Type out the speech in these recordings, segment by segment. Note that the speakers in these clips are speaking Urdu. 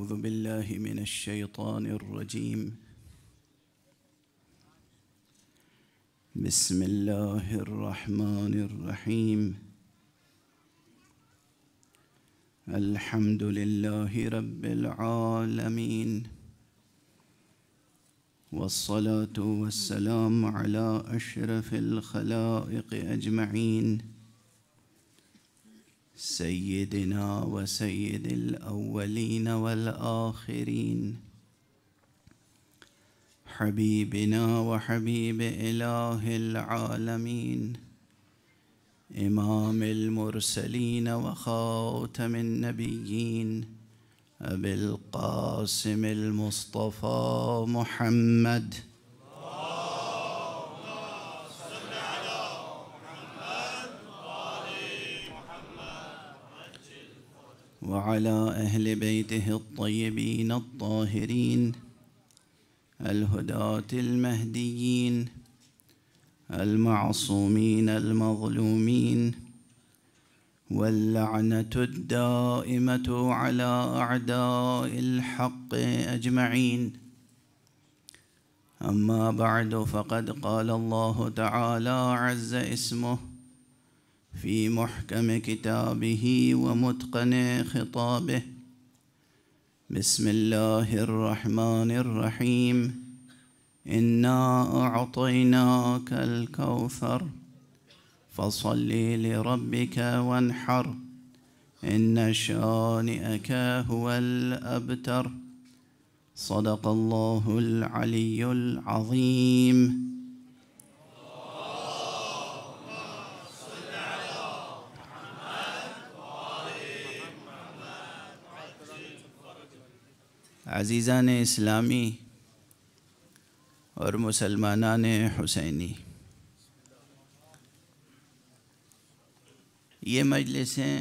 أعوذ بالله من الشيطان الرجيم. بسم الله الرحمن الرحيم. الحمد لله رب العالمين، والصلاة والسلام على أشرف الخلائق أجمعين، سيدنا وسيد الأولين والآخرين، حبيبنا وحبيب إله العالمين، إمام المرسلين وخاتم النبيين، أبي القاسم المصطفى محمد. وعلى أهل بيته الطيبين الطاهرين الهداة المهديين المعصومين المظلومين، واللعنة الدائمة على أعداء الحق أجمعين. أما بعد، فقد قال الله تعالى عز اسمه في محكم كتابه ومتقن خطابه: بسم الله الرحمن الرحيم. إنا أعطيناك الكوثر فصل لربك وانحر، إن شانئك هو الأبتر. صدق الله العلي العظيم. عزیزان اسلامی اور مسلمانان حسینی، یہ مجلسیں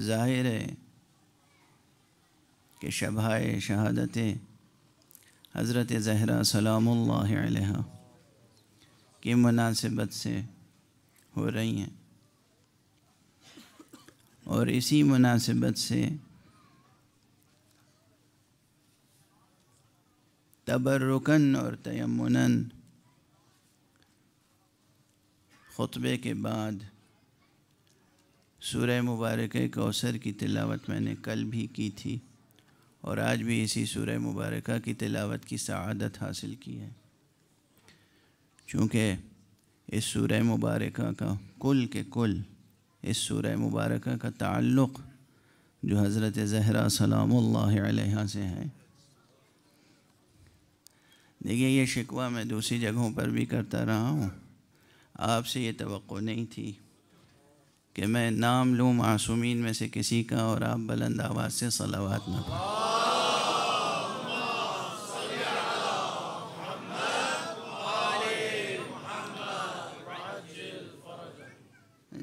ظاہر ہے کہ شبہ شہادت حضرت زہرا سلام اللہ علیہا کی مناسبت سے ہو رہی ہیں، اور اسی مناسبت سے تبرکن اور تیمنن خطبے کے بعد سورہ مبارکہ کوثر کی تلاوت میں نے کل بھی کی تھی، اور آج بھی اسی سورہ مبارکہ کی تلاوت کی سعادت حاصل کی ہے، چونکہ اس سورہ مبارکہ کا کل کے کل اس سورہ مبارکہ کا تعلق جو حضرت زہرا سلام اللہ علیہا سے ہے۔ دیکھیے، یہ شکوہ میں دوسری جگہوں پر بھی کرتا رہا ہوں، آپ سے یہ توقع نہیں تھی کہ میں نام لوں معصومین میں سے کسی کا اور آپ بلند آواز سے صلوات نہ پڑھیں۔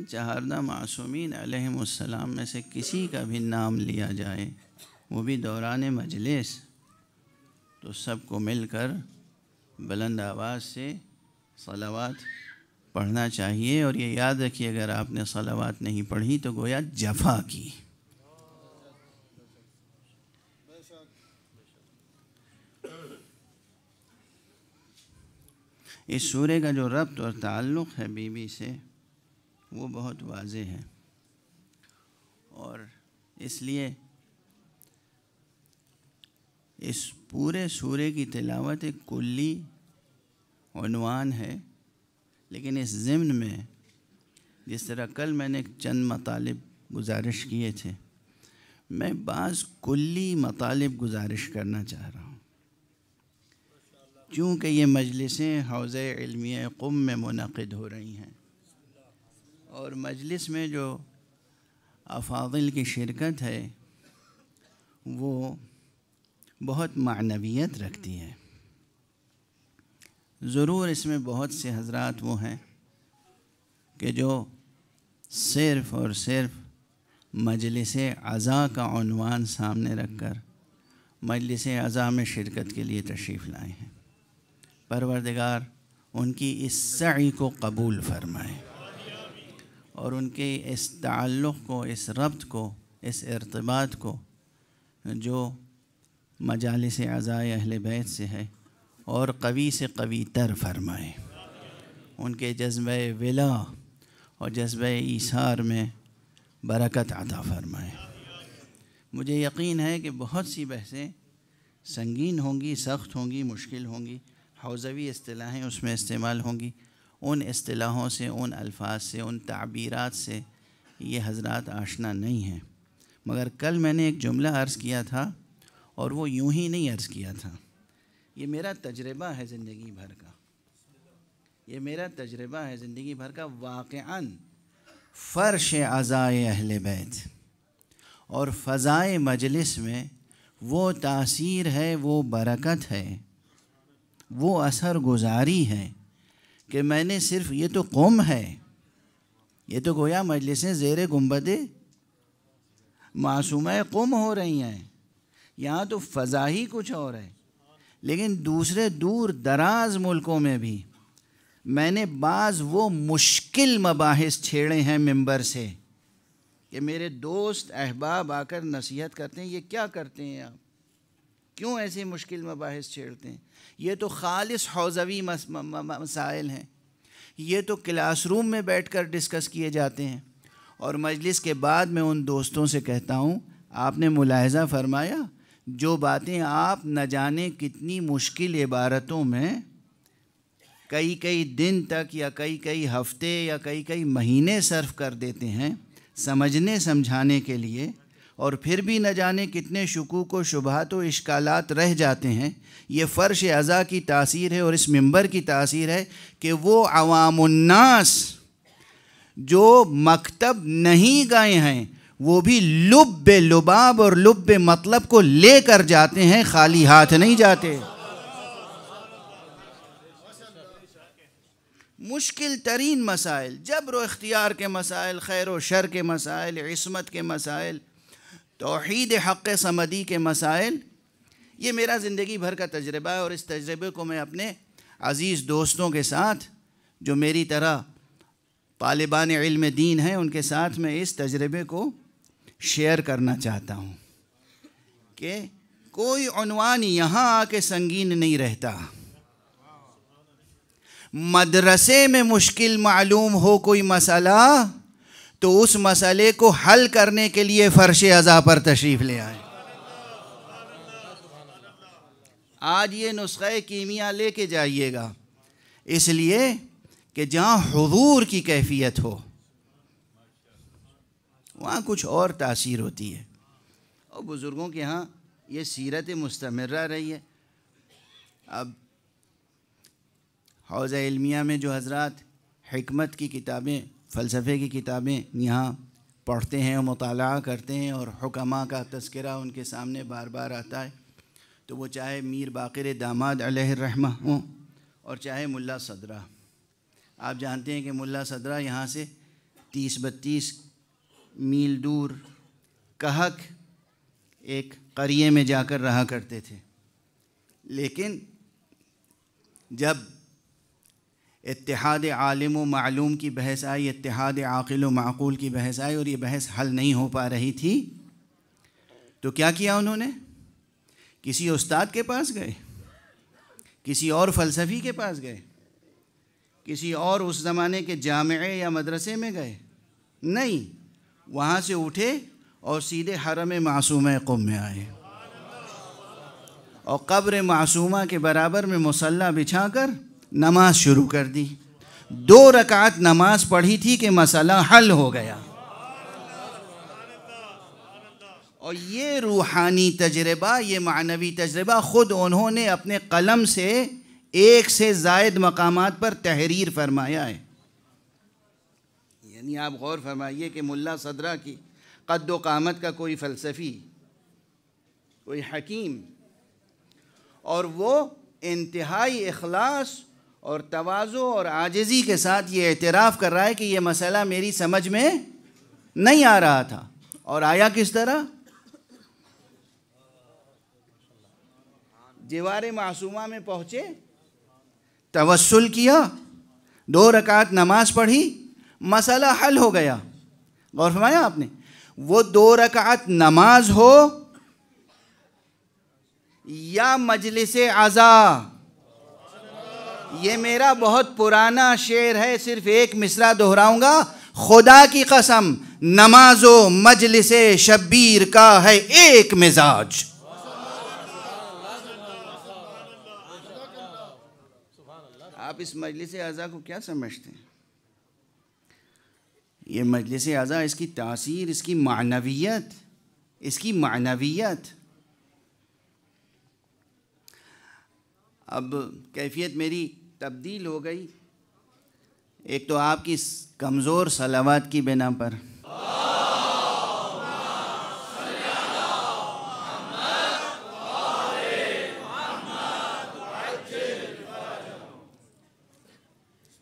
چہاردہ معصومین علیہم السلام میں سے کسی کا بھی نام لیا جائے، وہ بھی دوران مجلس، تو سب کو مل کر بلند آواز سے صلوات پڑھنا چاہیے، اور یہ یاد رکھیے اگر آپ نے صلوات نہیں پڑھی تو گویا جفا کی۔ اس سورے کا جو ربط اور تعلق ہے بی بی سے وہ بہت واضح ہے، اور اس لیے اس پورے سورے کی تلاوت ایک کلی عنوان ہے، لیکن اس ضمن میں جس طرح کل میں نے چند مطالب گزارش کیے تھے، میں بعض کلی مطالب گزارش کرنا چاہ رہا ہوں، چونکہ یہ مجلسیں حوزہ علمیہ قم میں منعقد ہو رہی ہیں، اور مجلس میں جو افاضل کی شرکت ہے وہ بہت معنویت رکھتی ہے۔ ضرور اس میں بہت سے حضرات وہ ہیں کہ جو صرف اور صرف مجلس عزا کا عنوان سامنے رکھ کر مجلس عزا میں شرکت کے لیے تشریف لائے ہیں۔ پروردگار ان کی اس سعی کو قبول فرمائے، اور ان کے اس تعلق کو، اس ربط کو اس ارتباط کو جو مجالس اعزائے اہل بیت سے ہے اور قوی سے قوی تر فرمائے، ان کے جذبہ ولا اور جذبہ ایثار میں برکت عطا فرمائے۔ مجھے یقین ہے کہ بہت سی بحثیں سنگین ہوں گی، سخت ہوں گی، مشکل ہوں گی، حوزوی اصطلاحیں اس میں استعمال ہوں گی، ان اصطلاحوں سے، ان الفاظ سے، ان تعبیرات سے یہ حضرات آشنا نہیں ہیں۔ مگر کل میں نے ایک جملہ عرض کیا تھا، اور وہ یوں ہی نہیں عرض کیا تھا، یہ میرا تجربہ ہے زندگی بھر کا، یہ میرا تجربہ ہے زندگی بھر کا۔ واقعاً فرش عزائے اہل بیت اور فضائے مجلس میں وہ تاثیر ہے، وہ برکت ہے، وہ اثر گزاری ہے کہ میں نے صرف، یہ تو قم ہے، یہ تو گویا مجلسیں زیر گنبد معصومہ قم ہو رہی ہیں، یہاں تو فضا ہی کچھ اور ہے۔ لیکن دوسرے دور دراز ملکوں میں بھی میں نے بعض وہ مشکل مباحث چھیڑے ہیں ممبر سے کہ میرے دوست احباب آ کر نصیحت کرتے ہیں، یہ کیا کرتے ہیں آپ، کیوں ایسے مشکل مباحث چھیڑتے ہیں، یہ تو خالص حوزوی مسائل ہیں، یہ تو کلاس روم میں بیٹھ کر ڈسکس کیے جاتے ہیں۔ اور مجلس کے بعد میں ان دوستوں سے کہتا ہوں، آپ نے ملاحظہ فرمایا جو باتیں آپ نہ جانے کتنی مشکل عبارتوں میں کئی دن تک یا کئی ہفتے یا کئی مہینے صرف کر دیتے ہیں سمجھنے سمجھانے کے لیے، اور پھر بھی نہ جانے کتنے شکوک و شبہات و اشکالات رہ جاتے ہیں، یہ فرش عزا کی تاثیر ہے اور اس منبر کی تاثیر ہے کہ وہ عوام الناس جو مکتب نہیں گئے ہیں وہ بھی لب لباب اور لب مطلب کو لے کر جاتے ہیں، خالی ہاتھ نہیں جاتے۔ مشکل ترین مسائل، جبر و اختیار کے مسائل، خیر و شر کے مسائل، عصمت کے مسائل، توحید حق صمدی کے مسائل، یہ میرا زندگی بھر کا تجربہ ہے، اور اس تجربے کو میں اپنے عزیز دوستوں کے ساتھ جو میری طرح طالبان علم دین ہیں ان کے ساتھ میں اس تجربے کو شیئر کرنا چاہتا ہوں کہ کوئی عنوان یہاں آ کے سنگین نہیں رہتا۔ مدرسے میں مشکل معلوم ہو کوئی مسئلہ تو اس مسئلے کو حل کرنے کے لیے فرش عزا پر تشریف لے آئیں۔ آج یہ نسخہ کیمیا لے کے جائیے گا، اس لیے کہ جہاں حضور کی کیفیت ہو وہاں کچھ اور تاثیر ہوتی ہے۔ اور بزرگوں کے ہاں یہ سیرت مستمرہ رہی ہے۔ اب حوزہ علمیہ میں جو حضرات حکمت کی کتابیں، فلسفے کی کتابیں یہاں پڑھتے ہیں اور مطالعہ کرتے ہیں، اور حکماء کا تذکرہ ان کے سامنے بار بار آتا ہے، تو وہ چاہے میر باقر داماد علیہ الرحمہ ہوں اور چاہے ملا صدرہ۔ آپ جانتے ہیں کہ ملا صدرہ یہاں سے 30-32 میل دور کہک ایک قریے میں جا کر رہا کرتے تھے، لیکن جب اتحاد عالم و معلوم کی بحث آئی، اتحاد عاقل و معقول کی بحث آئی، اور یہ بحث حل نہیں ہو پا رہی تھی، تو کیا کیا انہوں نے؟ کسی استاد کے پاس گئے، کسی اور فلسفی کے پاس گئے، کسی اور اس زمانے کے جامعے یا مدرسے میں گئے؟ نہیں، وہاں سے اٹھے اور سیدھے حرم معصومہ قم میں آئے، اور قبر معصومہ کے برابر میں مصلی بچھا کر نماز شروع کر دی۔ 2 رکعت نماز پڑھی تھی کہ مسئلہ حل ہو گیا۔ اور یہ روحانی تجربہ، یہ معنوی تجربہ خود انہوں نے اپنے قلم سے 1 سے زائد مقامات پر تحریر فرمایا ہے۔ یعنی آپ غور فرمائیے کہ ملا صدرہ کی قد و قامت کا کوئی فلسفی، کوئی حکیم، اور وہ انتہائی اخلاص اور تواضع اور عاجزی کے ساتھ یہ اعتراف کر رہا ہے کہ یہ مسئلہ میری سمجھ میں نہیں آ رہا تھا، اور آیا کس طرح؟ جوار معصومہ میں پہنچے، توسل کیا، 2 رکعت نماز پڑھی، مسئلہ حل ہو گیا۔ غور فرمایا آپ نے؟ وہ 2 رکعت نماز ہو یا مجلس عزا. یہ میرا بہت پرانا شعر ہے، صرف ایک مصرع دہراؤں گا. خدا کی قسم نماز و مجلس شبیر کا ہے ایک مزاج. آپ اس مجلس عزا کو کیا سمجھتے ہیں؟ یہ مجلس عزا، اس کی تاثیر، اس کی معنویت. اب کیفیت میری تبدیل ہو گئی. ایک تو آپ کی کمزور صلوات کی بنا پر،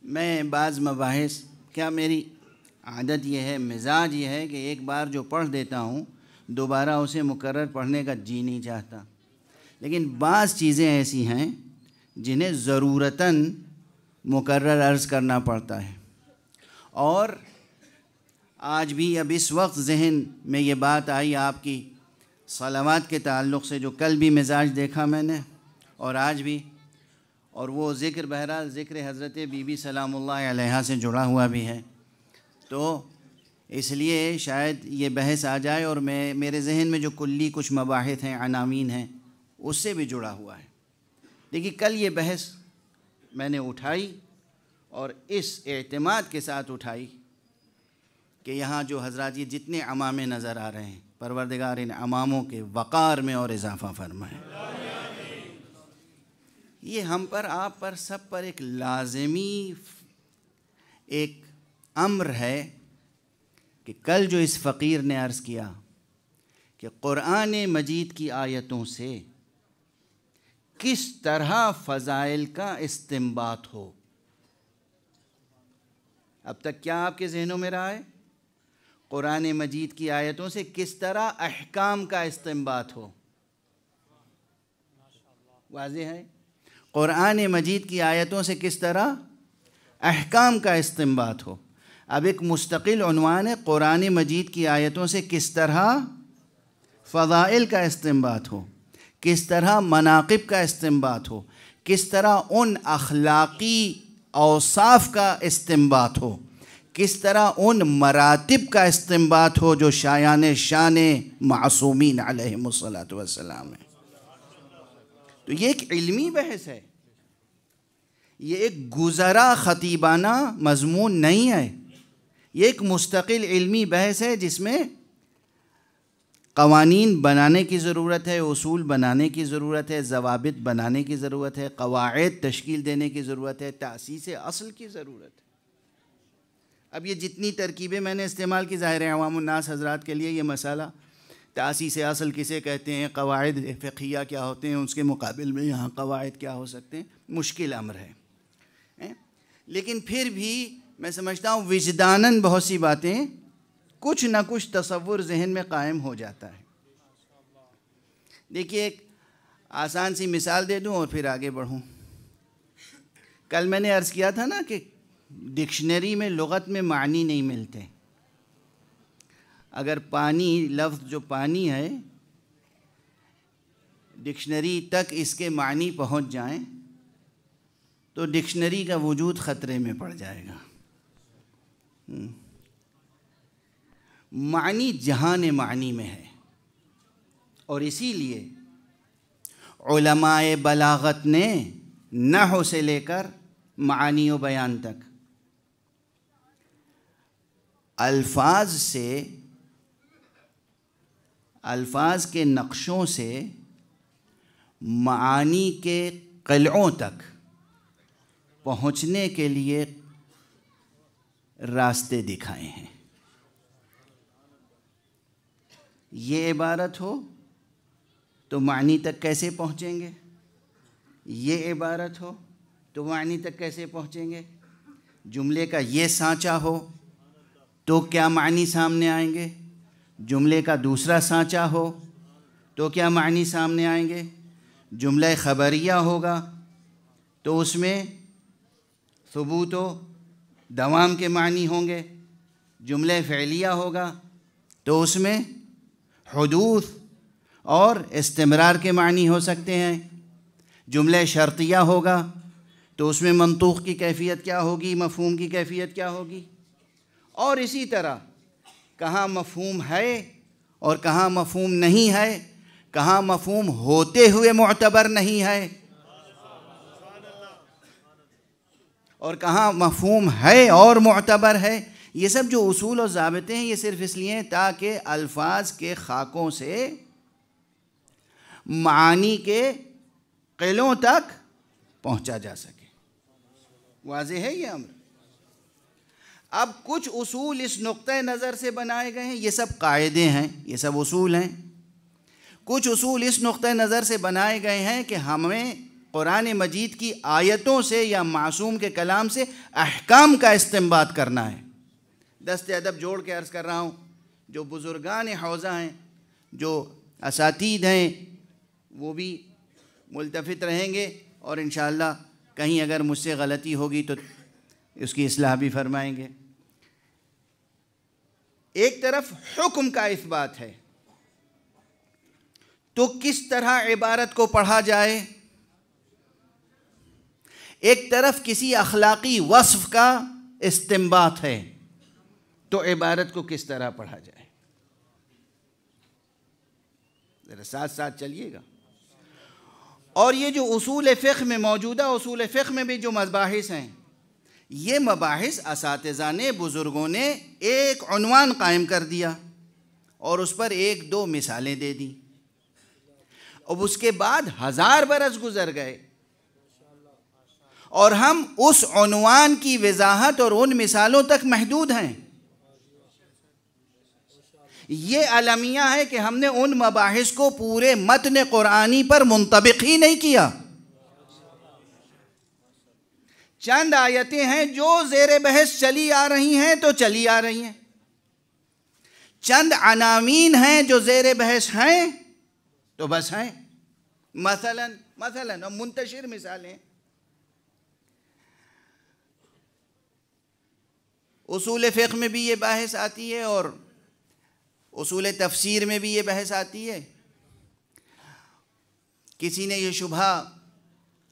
میں بعض مباحث، کیا میری عادت یہ ہے، مزاج یہ ہے کہ ایک بار جو پڑھ دیتا ہوں دوبارہ اسے مکرر پڑھنے کا جی نہیں چاہتا. لیکن بعض چیزیں ایسی ہیں جنہیں ضرورتاً مکرر عرض کرنا پڑتا ہے. اور آج بھی اب اس وقت ذہن میں یہ بات آئی آپ کی صلوات کے تعلق سے، جو کل بھی مزاج دیکھا میں نے اور آج بھی، اور وہ ذکر بہرحال ذکر حضرت بی بی سلام اللہ علیہا سے جڑا ہوا بھی ہے، تو اس لیے شاید یہ بحث آ جائے اور میرے ذہن میں جو کلی کچھ مباحث ہیں، عناوین ہیں، اس سے بھی جڑا ہوا ہے. دیکھیے کل یہ بحث میں نے اٹھائی اور اس اعتماد کے ساتھ اٹھائی کہ یہاں جو حضرات یہ جتنے عمامے نظر آ رہے ہیں، پروردگار ان عماموں کے وقار میں اور اضافہ فرمائے. یہ ہم پر، آپ پر، سب پر ایک لازمی ایک امر ہے کہ کل جو اس فقیر نے عرض کیا کہ قرآن مجید کی آیتوں سے کس طرح فضائل کا استنباط ہو. اب تک کیا آپ کے ذہنوں میں رہا ہے؟ قرآن مجید کی آیتوں سے کس طرح احکام کا استنباط ہو. واضح ہے؟ قرآن مجید کی آیتوں سے کس طرح احکام کا استنباط ہو. اب ایک مستقل عنوان ہے قرآن مجید کی آیتوں سے کس طرح فضائل کا استنباط ہو، کس طرح مناقب کا استنباط ہو، کس طرح ان اخلاقی اوصاف کا استنباط ہو، کس طرح ان مراتب کا استنباط ہو جو شایان شان معصومین علیہم الصلاۃ والسلام ہے. تو یہ ایک علمی بحث ہے، یہ ایک گزرا خطیبانہ مضمون نہیں ہے، یہ ایک مستقل علمی بحث ہے جس میں قوانین بنانے کی ضرورت ہے، اصول بنانے کی ضرورت ہے، ضوابط بنانے کی ضرورت ہے، قواعد تشکیل دینے کی ضرورت ہے، تأسیس اصل کی ضرورت ہے. اب یہ جتنی ترکیبیں میں نے استعمال کی، ظاہر ہے عوام الناس حضرات کے لیے یہ مسئلہ تأسیس اصل کسے کہتے ہیں، قواعد فقہیہ کیا ہوتے ہیں، اس کے مقابل میں یہاں قواعد کیا ہو سکتے ہیں، مشکل امر ہے. لیکن پھر بھی میں سمجھتا ہوں وجداناً بہت سی باتیں، کچھ نہ کچھ تصور ذہن میں قائم ہو جاتا ہے. دیکھیے ایک آسان سی مثال دے دوں اور پھر آگے بڑھوں. کل میں نے عرض کیا تھا نا کہ ڈکشنری میں لغت میں معنی نہیں ملتے. اگر پانی، لفظ جو پانی ہے، ڈکشنری تک اس کے معنی پہنچ جائیں تو ڈکشنری کا وجود خطرے میں پڑ جائے گا. معنی جہان معنی میں ہے، اور اسی لیے علماء بلاغت نے نحو سے لے کر معانی و بیان تک الفاظ کے نقشوں سے معانی کے قلعوں تک پہنچنے کے لیے راستے دکھائے ہیں. یہ عبارت ہو تو معنی تک کیسے پہنچیں گے، یہ عبارت ہو تو معنی تک کیسے پہنچیں گے، جملے کا یہ سانچہ ہو تو کیا معنی سامنے آئیں گے، جملے کا دوسرا سانچہ ہو تو کیا معنی سامنے آئیں گے، جملہ خبریہ ہوگا تو اس میں ثبوت و دوام کے معنی ہوں گے، جملہ فعلیہ ہوگا تو اس میں حدوث اور استمرار کے معنی ہو سکتے ہیں. جملہ شرطیہ ہوگا تو اس میں منطوق کی کیفیت کیا ہوگی, مفہوم کی کیفیت کیا ہوگی. اور اسی طرح کہاں مفہوم ہے اور کہاں مفہوم نہیں ہے, کہاں مفہوم ہوتے ہوئے معتبر نہیں ہے اور کہاں مفہوم ہے اور معتبر ہے. یہ سب جو اصول و ضابطے ہیں یہ صرف اس لیے ہیں تاکہ الفاظ کے خاکوں سے معانی کے قلوں تک پہنچا جا سکے. واضح ہے یہ امر. اب کچھ اصول اس نقطۂ نظر سے بنائے گئے ہیں, یہ سب قاعدے ہیں, یہ سب اصول ہیں. کچھ اصول اس نقطۂ نظر سے بنائے گئے ہیں کہ ہمیں قرآن مجید کی آیتوں سے یا معصوم کے کلام سے احکام کا استنباط کرنا ہے. دست ادب جوڑ کے عرض کر رہا ہوں, جو بزرگان حوزہ ہیں, جو اساتید ہیں, وہ بھی ملتفت رہیں گے اور انشاءاللہ کہیں اگر مجھ سے غلطی ہوگی تو اس کی اصلاح بھی فرمائیں گے. ایک طرف حکم کا اثبات ہے تو کس طرح عبارت کو پڑھا جائے, ایک طرف کسی اخلاقی وصف کا استنباط ہے تو عبارت کو کس طرح پڑھا جائے. ذرا ساتھ ساتھ چلیے گا. اور یہ جو اصول فقہ میں موجودہ اصول فقہ میں بھی جو مباحث ہیں, یہ مباحث اساتذہ نے, بزرگوں نے ایک عنوان قائم کر دیا اور اس پر ایک دو مثالیں دے دیں. اب اس کے بعد 1000 برس گزر گئے اور ہم اس عنوان کی وضاحت اور ان مثالوں تک محدود ہیں. یہ المیہ ہے کہ ہم نے ان مباحث کو پورے متن قرآنی پر منطبق ہی نہیں کیا. چند آیتیں ہیں جو زیر بحث چلی آ رہی ہیں تو چلی آ رہی ہیں, چند عناوین ہیں جو زیر بحث ہیں تو بس ہیں. مثلا اور منتشر مثالیں, اصول فقہ میں بھی یہ بحث آتی ہے اور اصول تفسیر میں بھی یہ بحث آتی ہے. کسی نے یہ شبہ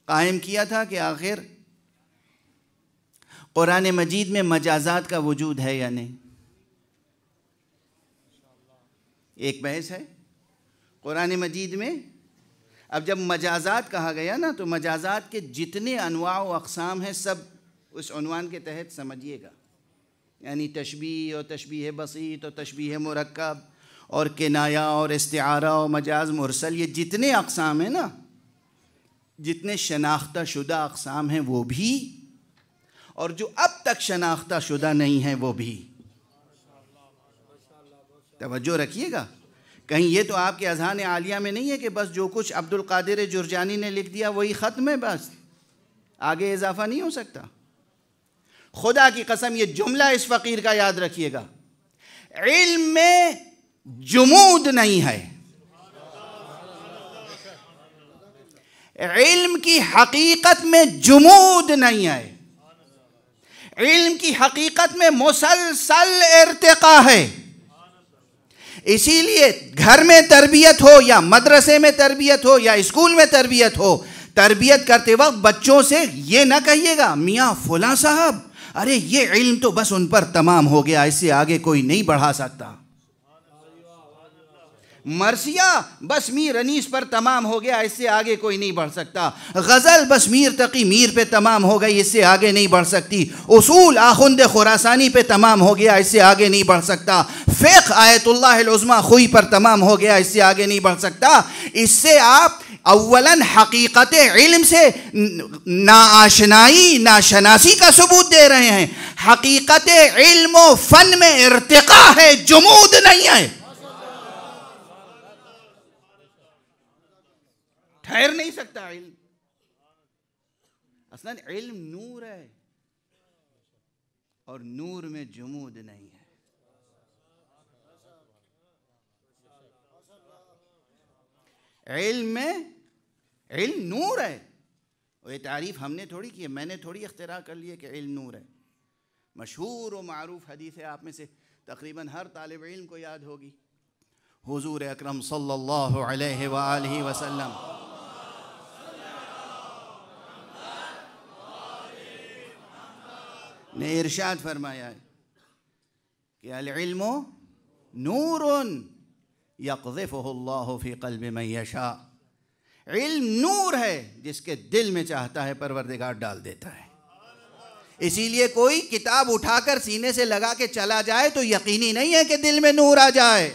قائم کیا تھا کہ آخر قرآن مجید میں مجازات کا وجود ہے یا نہیں. ایک بحث ہے قرآن مجید میں. اب جب مجازات کہا گیا نا تو مجازات کے جتنے انواع و اقسام ہیں سب اس عنوان کے تحت سمجھیے گا. یعنی تشبیہ اور تشبیہ بسیط اور تشبیہ مرکب اور کنایہ اور استعارہ اور مجاز مرسل, یہ جتنے اقسام ہیں نا, جتنے شناختہ شدہ اقسام ہیں وہ بھی, اور جو اب تک شناختہ شدہ نہیں ہیں وہ بھی. توجہ رکھیے گا, کہیں یہ تو آپ کے اذہان عالیہ میں نہیں ہے کہ بس جو کچھ عبد القادر جرجانی نے لکھ دیا وہی ختم ہے, بس آگے اضافہ نہیں ہو سکتا. خدا کی قسم یہ جملہ اس فقیر کا یاد رکھیے گا, علم میں جمود نہیں ہے, علم کی حقیقت میں جمود نہیں ہے, علم کی حقیقت میں مسلسل ارتقا ہے. اسی لیے گھر میں تربیت ہو یا مدرسے میں تربیت ہو یا اسکول میں تربیت ہو, تربیت کرتے وقت بچوں سے یہ نہ کہیے گا میاں فلاں صاحب ارے یہ علم تو بس ان پر تمام ہو گیا, اس سے آگے کوئی نہیں بڑھا سکتا. مرثیہ بس میر انیس پر تمام ہو گیا, اس سے آگے کوئی نہیں بڑھ سکتا. غزل بس میر تقی میر پہ تمام ہو گئی, اس سے آگے نہیں بڑھ سکتی. اصول آخوند خراسانی پہ تمام ہو گیا, اس سے آگے نہیں بڑھ سکتا. فقہ آیت اللہ العظمیٰ خوئی پر تمام ہو گیا, اس سے آگے نہیں بڑھ سکتا. اس سے آپ اولاً حقیقت علم سے ناآشنائی ناشناسی کا ثبوت دے رہے ہیں. حقیقت علم و فن میں ارتقا ہے, جمود نہیں ہے. ٹھہر نہیں سکتا علم. اصلاً علم نور ہے اور نور میں جمود نہیں ہے. علم نور ہے. اور یہ تعریف ہم نے تھوڑی کی ہے, میں نے تھوڑی اختراع کر لی ہے کہ علم نور ہے. مشہور و معروف حدیث ہے, آپ میں سے تقریباً ہر طالب علم کو یاد ہوگی. حضور اکرم صلی اللہ علیہ وآلہ وسلم نے ارشاد فرمایا ہے کہ العلم نور یقذفہ اللہ فی قلب من یشاء. علم نور ہے جس کے دل میں چاہتا ہے پروردگار ڈال دیتا ہے. اسی لیے کوئی کتاب اٹھا کر سینے سے لگا کے چلا جائے تو یقینی نہیں ہے کہ دل میں نور آ جائے.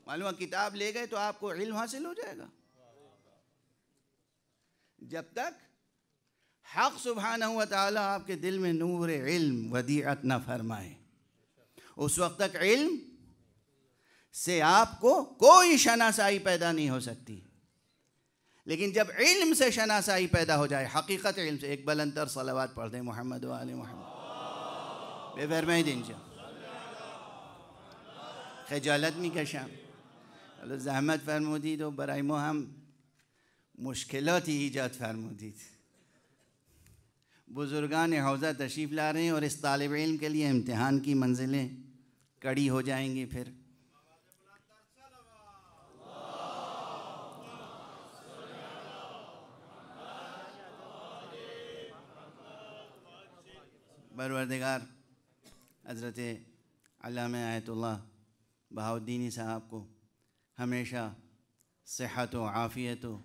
معلوم کتاب لے گئے تو آپ کو علم حاصل ہو جائے گا. جب تک حق سبحانہ و تعالیٰ آپ کے دل میں نور علم ودیعت نہ فرمائے اس وقت تک علم سے آپ کو کوئی شناسائی پیدا نہیں ہو سکتی. لیکن جب علم سے شناسائی پیدا ہو جائے, حقیقت علم سے, ایک بلند تر صلوات پڑھ دیں محمد و آل محمد بے فرمائی دین جا خجالت نہیں کشم. زحمت فرمودید و برای ما هم مشکلاتی ایجاد فرمودید. بزرگان حوزہ تشریف لا رہے ہیں اور اس طالب علم کے لیے امتحان کی منزلیں کڑی ہو جائیں گی. پھر پروردگار حضرت علامہ آیت اللہ بہاؤالدینی صاحب کو ہمیشہ صحت و عافیت و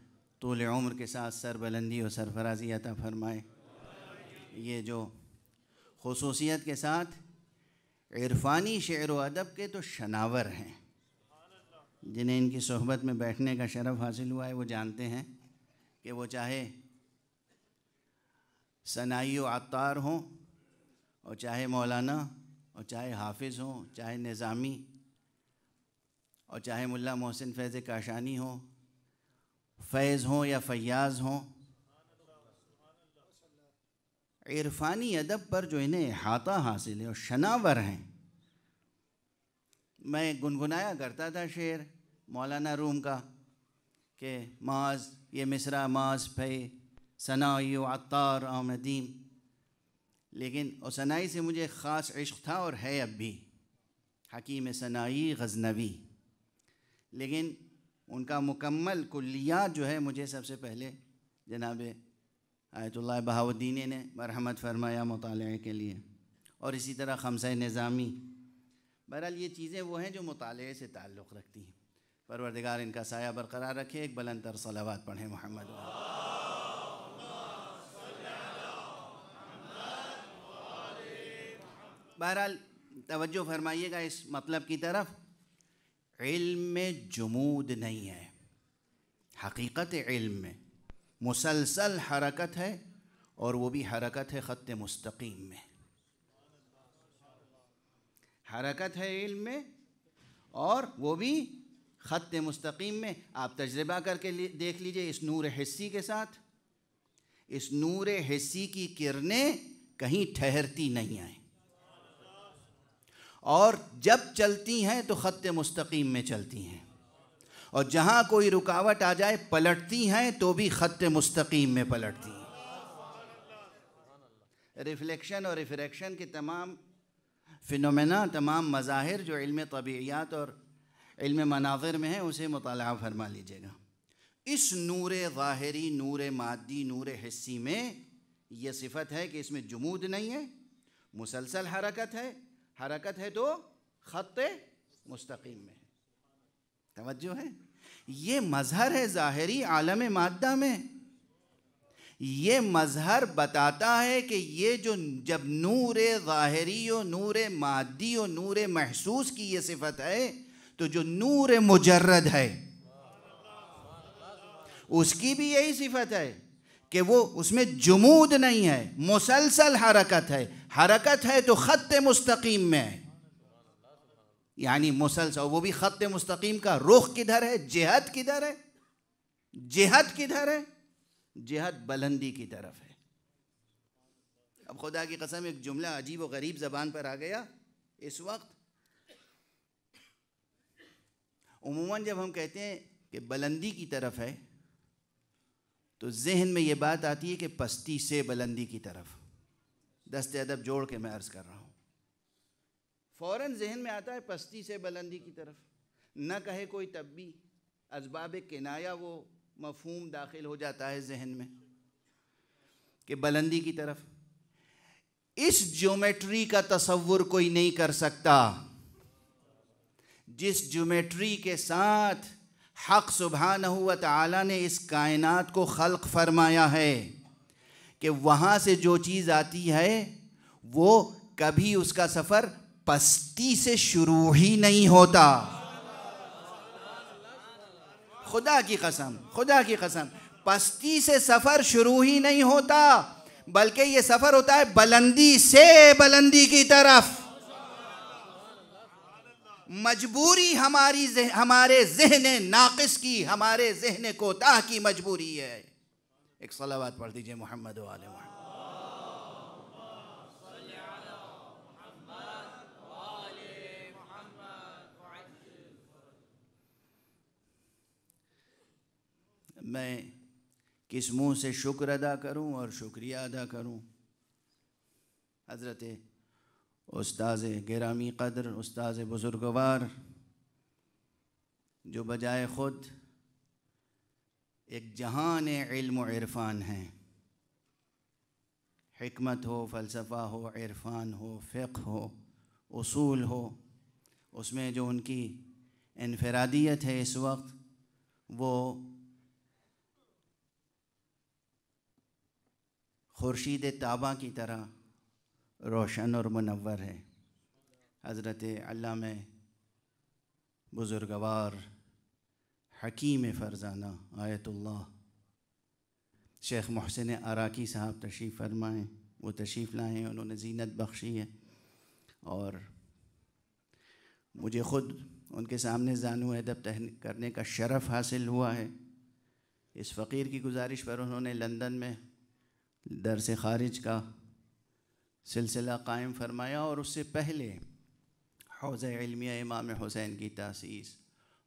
طول عمر کے ساتھ سربلندی و سرفرازی عطا فرمائے. یہ جو خصوصیت کے ساتھ عرفانی شعر و ادب کے تو شناور ہیں, جنہیں ان کی صحبت میں بیٹھنے کا شرف حاصل ہوا ہے, وہ جانتے ہیں کہ وہ چاہے ثنائی و عطار ہوں اور چاہے مولانا اور چاہے حافظ ہوں, چاہے نظامی اور چاہے ملا محسن فیض کاشانی ہوں, فیض ہوں یا فیاض ہوں, عرفانی ادب پر جو انہیں احاطہ حاصل ہے اور شناور ہیں. میں گنگنایا کرتا تھا شعر مولانا روم کا کہ معاذ یہ مصرع معاذ پہ ثنائی و عطار آمدیم, لیکن اور ثنائی سے مجھے خاص عشق تھا اور ہے اب بھی, حکیم ثنائی غزنوی. لیکن ان کا مکمل کلیات جو ہے مجھے سب سے پہلے جناب آیت اللہ بہاؤالدینی نے مرحمت فرمایا مطالعے کے لیے, اور اسی طرح خمسہ نظامی. بہرحال یہ چیزیں وہ ہیں جو مطالعے سے تعلق رکھتی ہیں. پروردگار ان کا سایہ برقرار رکھے. ایک بلند تر صلوات پڑھیں محمد. بہرحال توجہ فرمائیے گا اس مطلب کی طرف, علم میں جمود نہیں ہے. حقیقت علم میں مسلسل حرکت ہے, اور وہ بھی حرکت ہے خط مستقیم میں. حرکت ہے علم میں اور وہ بھی خط مستقیم میں. آپ تجربہ کر کے دیکھ لیجئے اس نور حسی کے ساتھ. اس نور حسی کی کرنیں کہیں ٹھہرتی نہیں ہیں, اور جب چلتی ہیں تو خط مستقیم میں چلتی ہیں, اور جہاں کوئی رکاوٹ آ جائے پلٹتی ہیں تو بھی خط مستقیم میں پلٹتی ہیں. ریفلیکشن اور ریفریکشن کے تمام فینومینا, تمام مظاہر جو علم طبیعیات اور علم مناظر میں ہیں, اسے مطالعہ فرما لیجیے گا. اس نور ظاہری, نور مادی, نور حسی میں یہ صفت ہے کہ اس میں جمود نہیں ہے, مسلسل حرکت ہے. حرکت ہے تو خط مستقیم میں ہے. توجہ ہے. یہ مظہر ہے ظاہری عالم مادہ میں. یہ مظہر بتاتا ہے کہ یہ جو جب نور ظاہری و نور مادی و نور محسوس کی یہ صفت ہے, تو جو نور مجرد ہے اس کی بھی یہی صفت ہے کہ وہ اس میں جمود نہیں ہے, مسلسل حرکت ہے. حرکت ہے تو خط مستقیم میں ہے, یعنی مسلسل. وہ بھی خط مستقیم کا رخ کدھر ہے, جہت کدھر ہے, جہت کدھر ہے, جہت بلندی کی طرف ہے. اب خدا کی قسم ایک جملہ عجیب و غریب زبان پر آ گیا اس وقت. عموماً جب ہم کہتے ہیں کہ بلندی کی طرف ہے تو ذہن میں یہ بات آتی ہے کہ پستی سے بلندی کی طرف. دست ادب جوڑ کے میں عرض کر رہا ہوں. فوراً ذہن میں آتا ہے پستی سے بلندی کی طرف، نہ کہے کوئی تب بھی اسباب کنایہ وہ مفہوم داخل ہو جاتا ہے ذہن میں کہ بلندی کی طرف. اس جیومیٹری کا تصور کوئی نہیں کر سکتا جس جیومیٹری کے ساتھ حق سبحانہ و تعالی نے اس کائنات کو خلق فرمایا ہے، کہ وہاں سے جو چیز آتی ہے وہ کبھی اس کا سفر پستی سے شروع ہی نہیں ہوتا. خدا کی قسم، خدا کی قسم، پستی سے سفر شروع ہی نہیں ہوتا، بلکہ یہ سفر ہوتا ہے بلندی سے بلندی کی طرف. مجبوری ہمارے ذہن ناقص کی، ہمارے ذہن کوتاہ کی مجبوری ہے. ایک صلوات پڑھ دیجئے محمد و آل محمد. میں کس منہ سے شکر ادا کروں اور شکریہ ادا کروں؟ حضرت استاذ گرامی قدر، استاذ بزرگوار، جو بجائے خود ایک جہان علم و عرفان ہیں، حکمت ہو، فلسفہ ہو، عرفان ہو، فقہ ہو، اصول ہو، اس میں جو ان کی انفرادیت ہے اس وقت وہ خورشید تاباں کی طرح روشن اور منور ہے. حضرت علامہ بزرگوار حکیم فرزانہ آیت اللہ شیخ محسن عراقی صاحب تشریف فرمائیں. وہ تشریف لائے ہیں، انہوں نے زینت بخشی ہے، اور مجھے خود ان کے سامنے زانو ادب کرنے کا شرف حاصل ہوا ہے. اس فقیر کی گزارش پر انہوں نے لندن میں درس خارج کا سلسلہ قائم فرمایا، اور اس سے پہلے حوزہ علمیہ امام حسین کی تاسیس،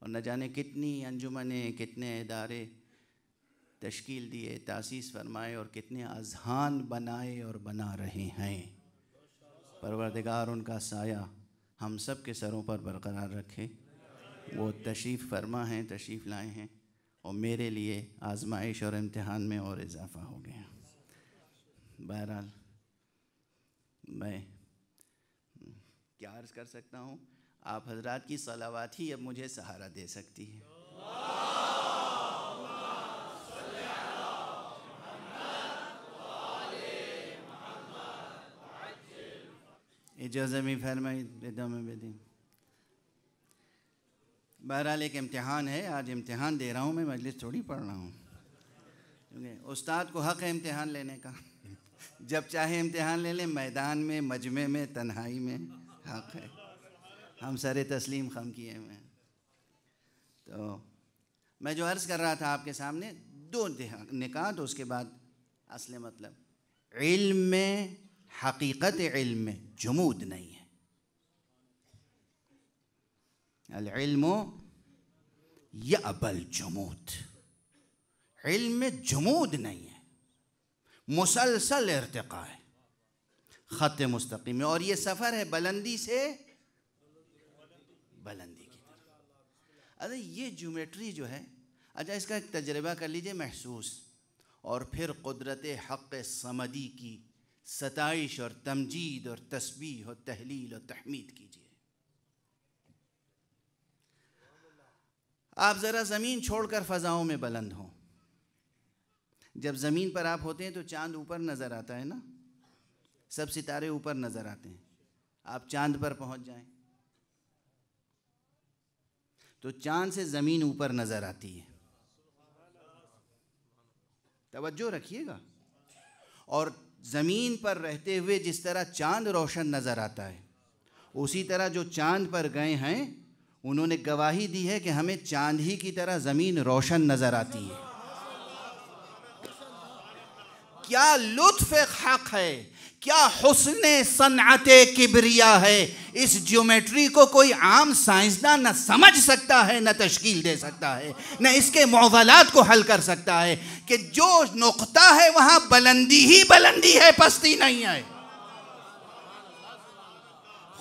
اور نہ جانے کتنی انجمنیں، کتنے ادارے تشکیل دیے، تاسیس فرمائے، اور کتنے اذہان بنائے اور بنا رہے ہیں. پروردگار ان کا سایہ ہم سب کے سروں پر برقرار رکھے. وہ تشریف فرما ہیں، تشریف لائے ہیں، اور میرے لیے آزمائش اور امتحان میں اور اضافہ ہو گیا. بہرحال میں کیا عرض کر سکتا ہوں، آپ حضرات کی صلوات ہی اب مجھے سہارا دے سکتی ہے. اجازت میں فرمائی ادامہ بدیں. بہرحال ایک امتحان ہے، آج امتحان دے رہا ہوں، میں مجلس تھوڑی پڑھ رہا ہوں. کیونکہ استاد کو حق ہے امتحان لینے کا، جب چاہے امتحان لے لیں، میدان میں، مجمع میں، تنہائی میں، حق ہے. ہم سر تسلیم خم کیے ہوئے ہیں. تو میں جو عرض کر رہا تھا آپ کے سامنے، دو نکات، اس کے بعد اصل مطلب. علم میں، حقیقت علم میں جمود نہیں ہے. العلم یأبی الجمود، علم میں جمود نہیں ہے، مسلسل ارتقاء ہے، خط مستقیم ہے، اور یہ سفر ہے بلندی سے بلندی کی طرف. اچھا یہ جیومیٹری جو ہے، اچھا اس کا ایک تجربہ کر لیجئے محسوس، اور پھر قدرت حق صمدی کی ستائش اور تمجید اور تسبیح اور تہلیل اور تحمید کیجئے. آپ ذرا زمین چھوڑ کر فضاؤں میں بلند ہوں. جب زمین پر آپ ہوتے ہیں تو چاند اوپر نظر آتا ہے نا، سب ستارے اوپر نظر آتے ہیں. آپ چاند پر پہنچ جائیں تو چاند سے زمین اوپر نظر آتی ہے. توجہ رکھیے گا. اور زمین پر رہتے ہوئے جس طرح چاند روشن نظر آتا ہے، اسی طرح جو چاند پر گئے ہیں انہوں نے گواہی دی ہے کہ ہمیں چاند ہی کی طرح زمین روشن نظر آتی ہے. کیا لطف حق ہے، کیا حسن صنعت کبریا ہے. اس جیومیٹری کو کوئی عام سائنسداں نہ سمجھ سکتا ہے، نہ تشکیل دے سکتا ہے، نہ اس کے معضلات کو حل کر سکتا ہے، کہ جو نقطہ ہے وہاں بلندی ہی بلندی ہے، پستی نہیں ہے.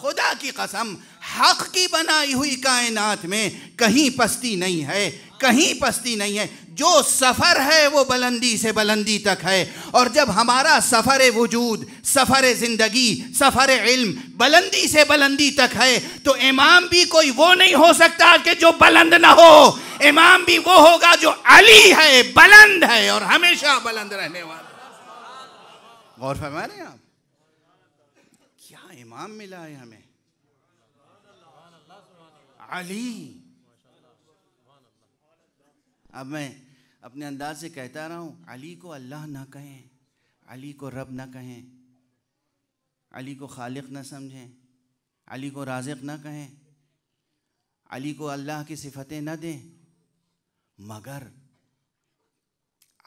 خدا کی قسم حق کی بنائی ہوئی کائنات میں کہیں پستی نہیں ہے، کہیں پستی نہیں ہے. جو سفر ہے وہ بلندی سے بلندی تک ہے. اور جب ہمارا سفر وجود، سفر زندگی، سفر علم بلندی سے بلندی تک ہے تو امام بھی کوئی وہ نہیں ہو سکتا کہ جو بلند نہ ہو. امام بھی وہ ہوگا جو علی ہے، بلند ہے اور ہمیشہ بلند رہنے والا. غور فرما رہے ہیں آپ؟ کیا امام ملا ہے ہمیں، علی. اب میں اپنے انداز سے کہتا رہا ہوں، علی کو اللہ نہ کہیں، علی کو رب نہ کہیں، علی کو خالق نہ سمجھیں، علی کو رازق نہ کہیں، علی کو اللہ کی صفتیں نہ دیں، مگر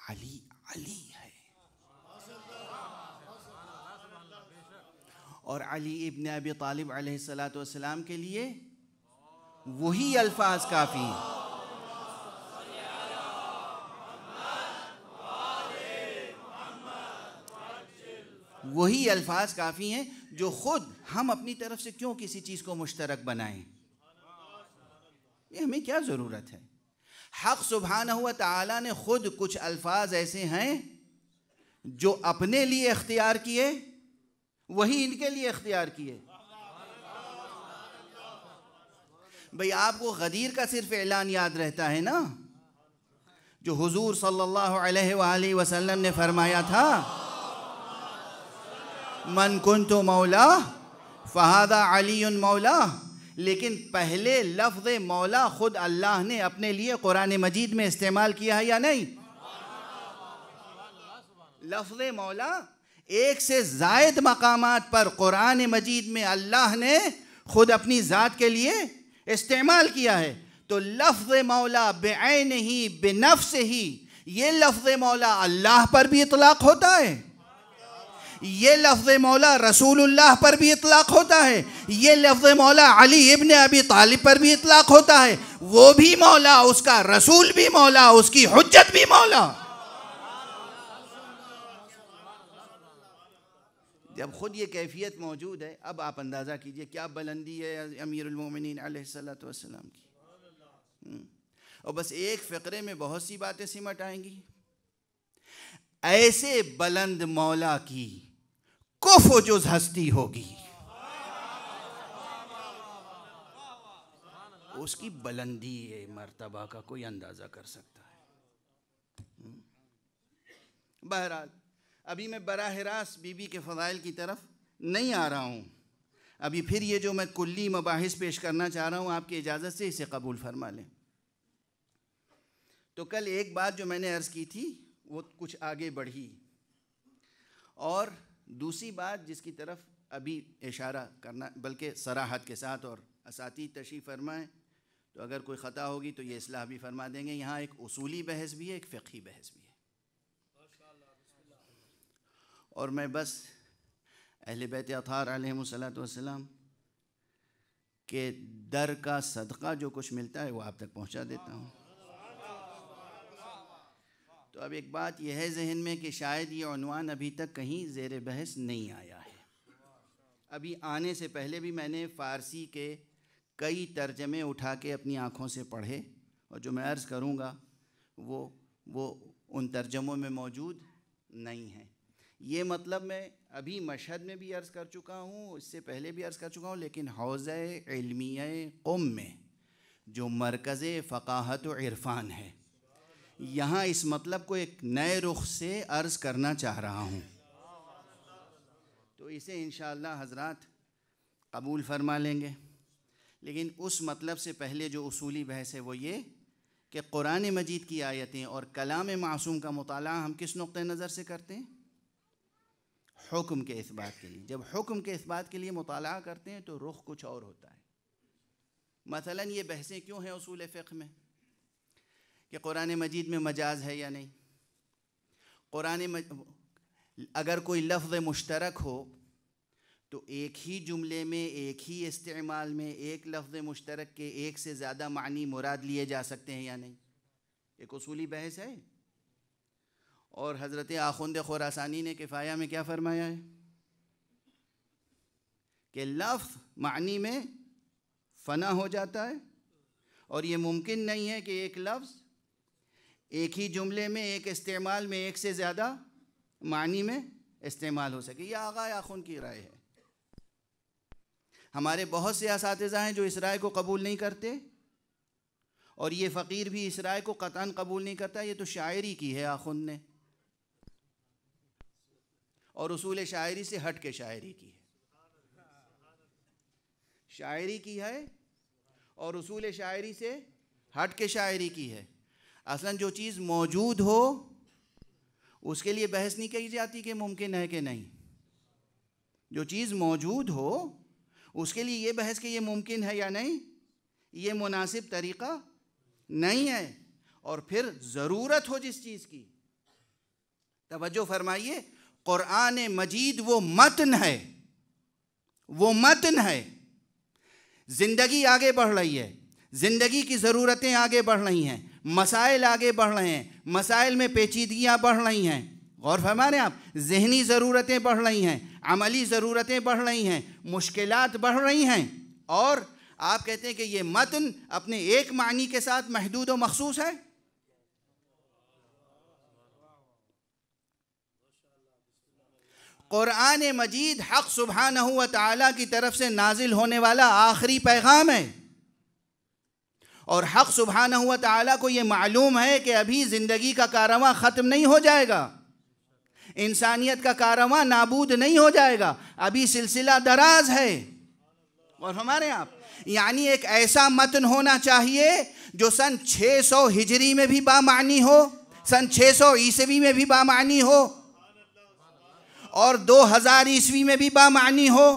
علی علی ہے. اور علی ابن ابی طالب علیہ السلام کے لیے وہی الفاظ کافی ہیں. وہی الفاظ کافی ہیں جو خود ہم اپنی طرف سے کیوں کسی چیز کو مشترک بنائیں. یہ ہمیں کیا ضرورت ہے؟ حق سبحانہ و تعالیٰ نے خود کچھ الفاظ ایسے ہیں جو اپنے لیے اختیار کیے، وہی ان کے لیے اختیار کیے. بھئی آپ کو غدیر کا صرف اعلان یاد رہتا ہے نا، جو حضور صلی اللہ علیہ وآلہ وسلم نے فرمایا تھا، من کنت مولا فہذا علی مولا. لیکن پہلے لفظ مولا خود اللہ نے اپنے لیے قرآن مجید میں استعمال کیا ہے یا نہیں؟ لفظ مولا ایک سے زائد مقامات پر قرآن مجید میں اللہ نے خود اپنی ذات کے لیے استعمال کیا ہے. تو لفظ مولا بعینہ ہی بنفس ہی، یہ لفظ مولا اللہ پر بھی اطلاق ہوتا ہے، یہ لفظ مولا رسول اللہ پر بھی اطلاق ہوتا ہے، یہ لفظ مولا علی ابن ابی طالب پر بھی اطلاق ہوتا ہے. وہ بھی مولا، اس کا رسول بھی مولا، اس کی حجت بھی مولا. جب خود یہ کیفیت موجود ہے، اب آپ اندازہ کیجئے کیا بلندی ہے امیر المومنین علیہ السلام کی. اور بس ایک فقرے میں بہت سی باتیں سمٹ آئیں گی. ایسے بلند مولا کی کف و جز ہستی ہوگی، اس کی بلندی مرتبہ کا کوئی اندازہ کر سکتا ہے. بہرحال ابھی میں براہ راست بی بی کے فضائل کی طرف نہیں آ رہا ہوں. ابھی پھر یہ جو میں کلی مباحث پیش کرنا چاہ رہا ہوں، آپ کی اجازت سے اسے قبول فرما لیں. تو کل ایک بات جو میں نے عرض کی تھی وہ کچھ آگے بڑھی، اور دوسری بات جس کی طرف ابھی اشارہ کرنا، بلکہ صراحت کے ساتھ، اور اساتید تشریف فرمائیں تو اگر کوئی خطا ہوگی تو یہ اصلاح بھی فرما دیں گے. یہاں ایک اصولی بحث بھی ہے، ایک فقہی بحث بھی ہے. اور میں بس اہل بیت اطہار علیہم السلام کے در کا صدقہ جو کچھ ملتا ہے وہ آپ تک پہنچا دیتا ہوں. تو اب ایک بات یہ ہے ذہن میں کہ شاید یہ عنوان ابھی تک کہیں زیر بحث نہیں آیا ہے. ابھی آنے سے پہلے بھی میں نے فارسی کے کئی ترجمے اٹھا کے اپنی آنکھوں سے پڑھے، اور جو میں عرض کروں گا وہ ان ترجموں میں موجود نہیں ہیں. یہ مطلب میں ابھی مشہد میں بھی عرض کر چکا ہوں، اس سے پہلے بھی عرض کر چکا ہوں، لیکن حوزہ علمیہ قم میں جو مرکز فقاہت و عرفان ہے، یہاں اس مطلب کو ایک نئے رخ سے عرض کرنا چاہ رہا ہوں. تو اسے انشاءاللہ حضرات قبول فرما لیں گے. لیکن اس مطلب سے پہلے جو اصولی بحث ہے وہ یہ کہ قرآن مجید کی آیتیں اور کلام معصوم کا مطالعہ ہم کس نقطہ نظر سے کرتے ہیں؟ حکم کے اثبات کے لیے. جب حکم کے اثبات کے لیے مطالعہ کرتے ہیں تو رخ کچھ اور ہوتا ہے. مثلا یہ بحثیں کیوں ہیں اصول فقہ میں کہ قرآن مجید میں مجاز ہے یا نہیں؟ اگر کوئی لفظ مشترک ہو تو ایک ہی جملے میں، ایک ہی استعمال میں ایک لفظ مشترک کے ایک سے زیادہ معنی مراد لیے جا سکتے ہیں یا نہیں؟ ایک اصولی بحث ہے. اور حضرت آخوند خراسانی نے کفایہ میں کیا فرمایا ہے کہ لفظ معنی میں فنا ہو جاتا ہے، اور یہ ممکن نہیں ہے کہ ایک لفظ ایک ہی جملے میں ایک استعمال میں ایک سے زیادہ معنی میں استعمال ہو سکے۔ یہ آغا آخون کی رائے ہے۔ ہمارے بہت سے اساتذہ ہیں جو اس رائے کو قبول نہیں کرتے، اور یہ فقیر بھی اس رائے کو قطعاً قبول نہیں کرتا۔ یہ تو شاعری کی ہے آخوند نے، اور اصول شاعری سے ہٹ کے شاعری کی ہے، شاعری کی ہے اور اصول شاعری سے ہٹ کے شاعری کی ہے۔ اصلاً جو چیز موجود ہو اس کے لیے بحث نہیں کی جاتی کہ ممکن ہے کہ نہیں۔ جو چیز موجود ہو اس کے لیے یہ بحث کہ یہ ممکن ہے یا نہیں، یہ مناسب طریقہ نہیں ہے۔ اور پھر ضرورت ہو جس چیز کی، توجہ فرمائیے، قرآن مجید وہ متن ہے، وہ متن ہے۔ زندگی آگے بڑھ رہی ہے، زندگی کی ضرورتیں آگے بڑھ رہی ہیں، مسائل آگے بڑھ رہے ہیں، مسائل میں پیچیدگیاں بڑھ رہی ہیں، غور فرما رہے ہیں آپ، ذہنی ضرورتیں بڑھ رہی ہیں، عملی ضرورتیں بڑھ رہی ہیں، مشکلات بڑھ رہی ہیں، اور آپ کہتے ہیں کہ یہ متن اپنے ایک معنی کے ساتھ محدود و مخصوص ہے۔ قرآن مجید حق سبحانہ و تعالیٰ کی طرف سے نازل ہونے والا آخری پیغام ہے، اور حق سبحانہ و تعالیٰ کو یہ معلوم ہے کہ ابھی زندگی کا کارواں ختم نہیں ہو جائے گا، انسانیت کا کارواں نابود نہیں ہو جائے گا، ابھی سلسلہ دراز ہے۔ اور ہمارے آپ یعنی ایک ایسا متن ہونا چاہیے جو سن 600 ہجری میں بھی بامعنی ہو، سن 600 عیسوی میں بھی بامعنی ہو، اور 2000 عیسوی میں بھی بامعنی ہو،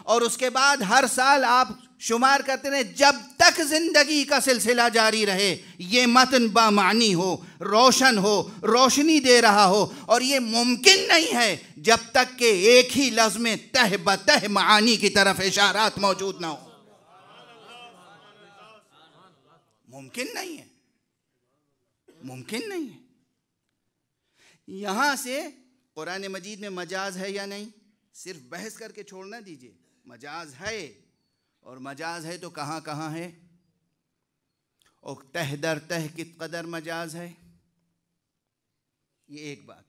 اور اس کے بعد ہر سال آپ شمار کرتے رہے جب تک زندگی کا سلسلہ جاری رہے، یہ متن بامعنی ہو، روشن ہو، روشنی دے رہا ہو۔ اور یہ ممکن نہیں ہے جب تک کہ ایک ہی لفظ میں تہ بتہ معانی کی طرف اشارات موجود نہ ہو، ممکن نہیں ہے، ممکن نہیں ہے۔ یہاں سے قرآن مجید میں مجاز ہے یا نہیں، صرف بحث کر کے چھوڑنا دیجئے، مجاز ہے، اور مجاز ہے تو کہاں کہاں ہے، اور تہ در تہ کت قدر مجاز ہے، یہ ایک بات۔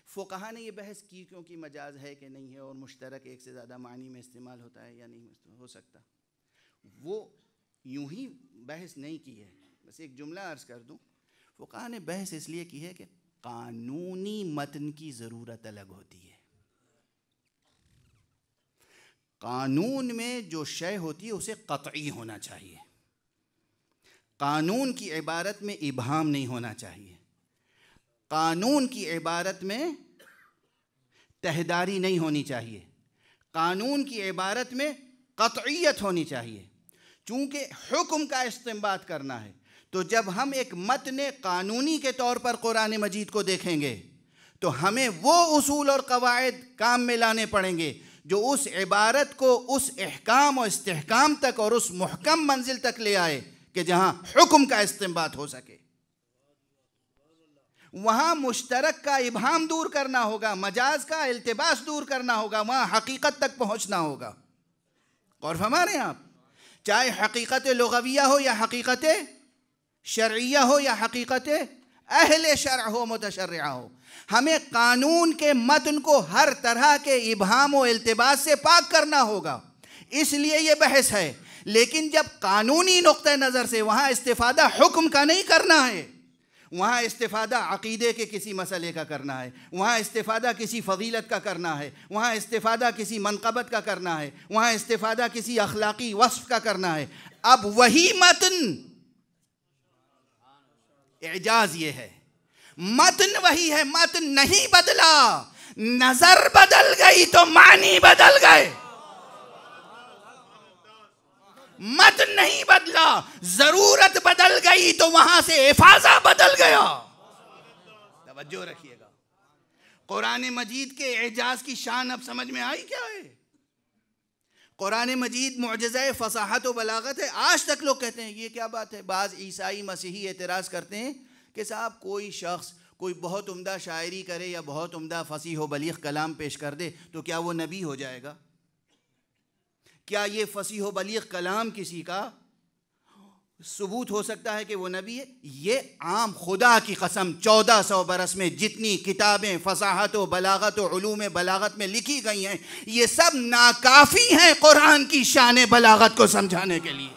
فقہا نے یہ بحث کی کیونکہ مجاز ہے کہ نہیں ہے، اور مشترک ایک سے زیادہ معنی میں استعمال ہوتا ہے یا نہیں ہو سکتا، وہ یوں ہی بحث نہیں کی ہے۔ بس ایک جملہ عرض کر دوں، فقہا نے بحث اس لیے کی ہے کہ قانونی متن کی ضرورت الگ ہوتی ہے۔ قانون میں جو شے ہوتی ہے اسے قطعی ہونا چاہیے، قانون کی عبارت میں ابہام نہیں ہونا چاہیے، قانون کی عبارت میں تہداری نہیں ہونی چاہیے، قانون کی عبارت میں قطعیت ہونی چاہیے۔ چونکہ حکم کا استنباط کرنا ہے، تو جب ہم ایک متن قانونی کے طور پر قرآن مجید کو دیکھیں گے تو ہمیں وہ اصول اور قواعد کام میں لانے پڑیں گے جو اس عبارت کو اس احکام و استحکام تک اور اس محکم منزل تک لے آئے کہ جہاں حکم کا استنباط ہو سکے۔ وہاں مشترک کا ابہام دور کرنا ہوگا، مجاز کا التباس دور کرنا ہوگا، وہاں حقیقت تک پہنچنا ہوگا۔ اور فرما رہے ہیں آپ، چاہے حقیقت لغویہ ہو یا حقیقت شرعیہ ہو یا حقیقت اہل شرع ہو، متشرعہ ہو، ہمیں قانون کے متن کو ہر طرح کے ابہام و التباس سے پاک کرنا ہوگا، اس لیے یہ بحث ہے۔ لیکن جب قانونی نقطہ نظر سے وہاں استفادہ حکم کا نہیں کرنا ہے، وہاں استفادہ عقیدے کے کسی مسئلے کا کرنا ہے، وہاں استفادہ کسی فضیلت کا کرنا ہے، وہاں استفادہ کسی منقبت کا کرنا ہے، وہاں استفادہ کسی اخلاقی وصف کا کرنا ہے، اب وہی متن، اعجاز یہ ہے متن وہی ہے، متن نہیں بدلا، نظر بدل گئی تو معنی بدل گئے، متن نہیں بدلا، ضرورت بدل گئی تو وہاں سے افاضہ بدل گیا۔ توجہ رکھیے گا، قرآن مجید کے اعجاز کی شان اب سمجھ میں آئی کیا ہے؟ قرآن مجید معجزہ فصاحت و بلاغت ہے۔ آج تک لوگ کہتے ہیں یہ کیا بات ہے، بعض عیسائی مسیحی اعتراض کرتے ہیں کہ صاحب کوئی شخص کوئی بہت عمدہ شاعری کرے یا بہت عمدہ فصیح و بلیغ کلام پیش کر دے تو کیا وہ نبی ہو جائے گا؟ کیا یہ فصیح و بلیغ کلام کسی کا ثبوت ہو سکتا ہے کہ وہ نبی ہے؟ یہ عام خدا کی قسم 1400 برس میں جتنی کتابیں فصاحت و بلاغت و علوم بلاغت میں لکھی گئی ہیں، یہ سب ناکافی ہیں قرآن کی شان بلاغت کو سمجھانے کے لیے۔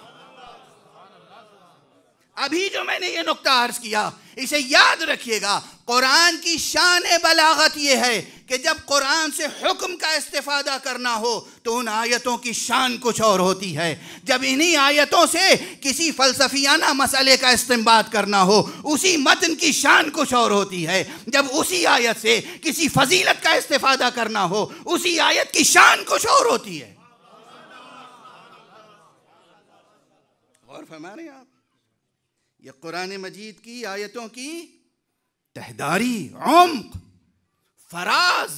ابھی جو میں نے یہ نقطہ عرض کیا اسے یاد رکھیے گا، قرآن کی شان بلاغت یہ ہے کہ جب قرآن سے حکم کا استفادہ کرنا ہو تو ان آیتوں کی شان کچھ اور ہوتی ہے، جب انہی آیتوں سے کسی فلسفیانہ مسئلے کا استنباط کرنا ہو اسی متن کی شان کچھ اور ہوتی ہے، جب اسی آیت سے کسی فضیلت کا استفادہ کرنا ہو اسی آیت کی شان کچھ اور ہوتی ہے۔ غور فرما رہے ہیں آپ؟ یہ قرآن مجید کی آیتوں کی تہداری، عمق، فراز،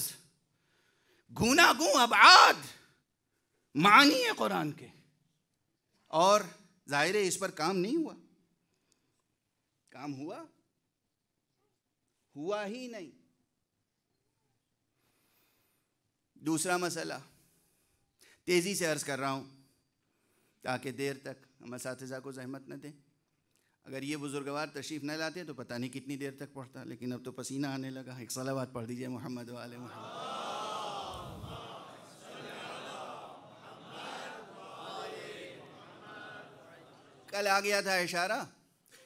گوناگوں ابعاد معنی ہے قرآن کے، اور ظاہر ہے اس پر کام نہیں ہوا۔ کام ہوا ہی نہیں۔ دوسرا مسئلہ تیزی سے عرض کر رہا ہوں تاکہ دیر تک ہم اساتذہ کو زحمت نہ دیں۔ اگر یہ بزرگوار تشریف نہ لاتے تو پتہ نہیں کتنی دیر تک پڑھتا، لیکن اب تو پسینہ آنے لگا۔ ایک صلوات پڑھ دیجئے محمد و آل محمد۔ کل آ گیا تھا اشارہ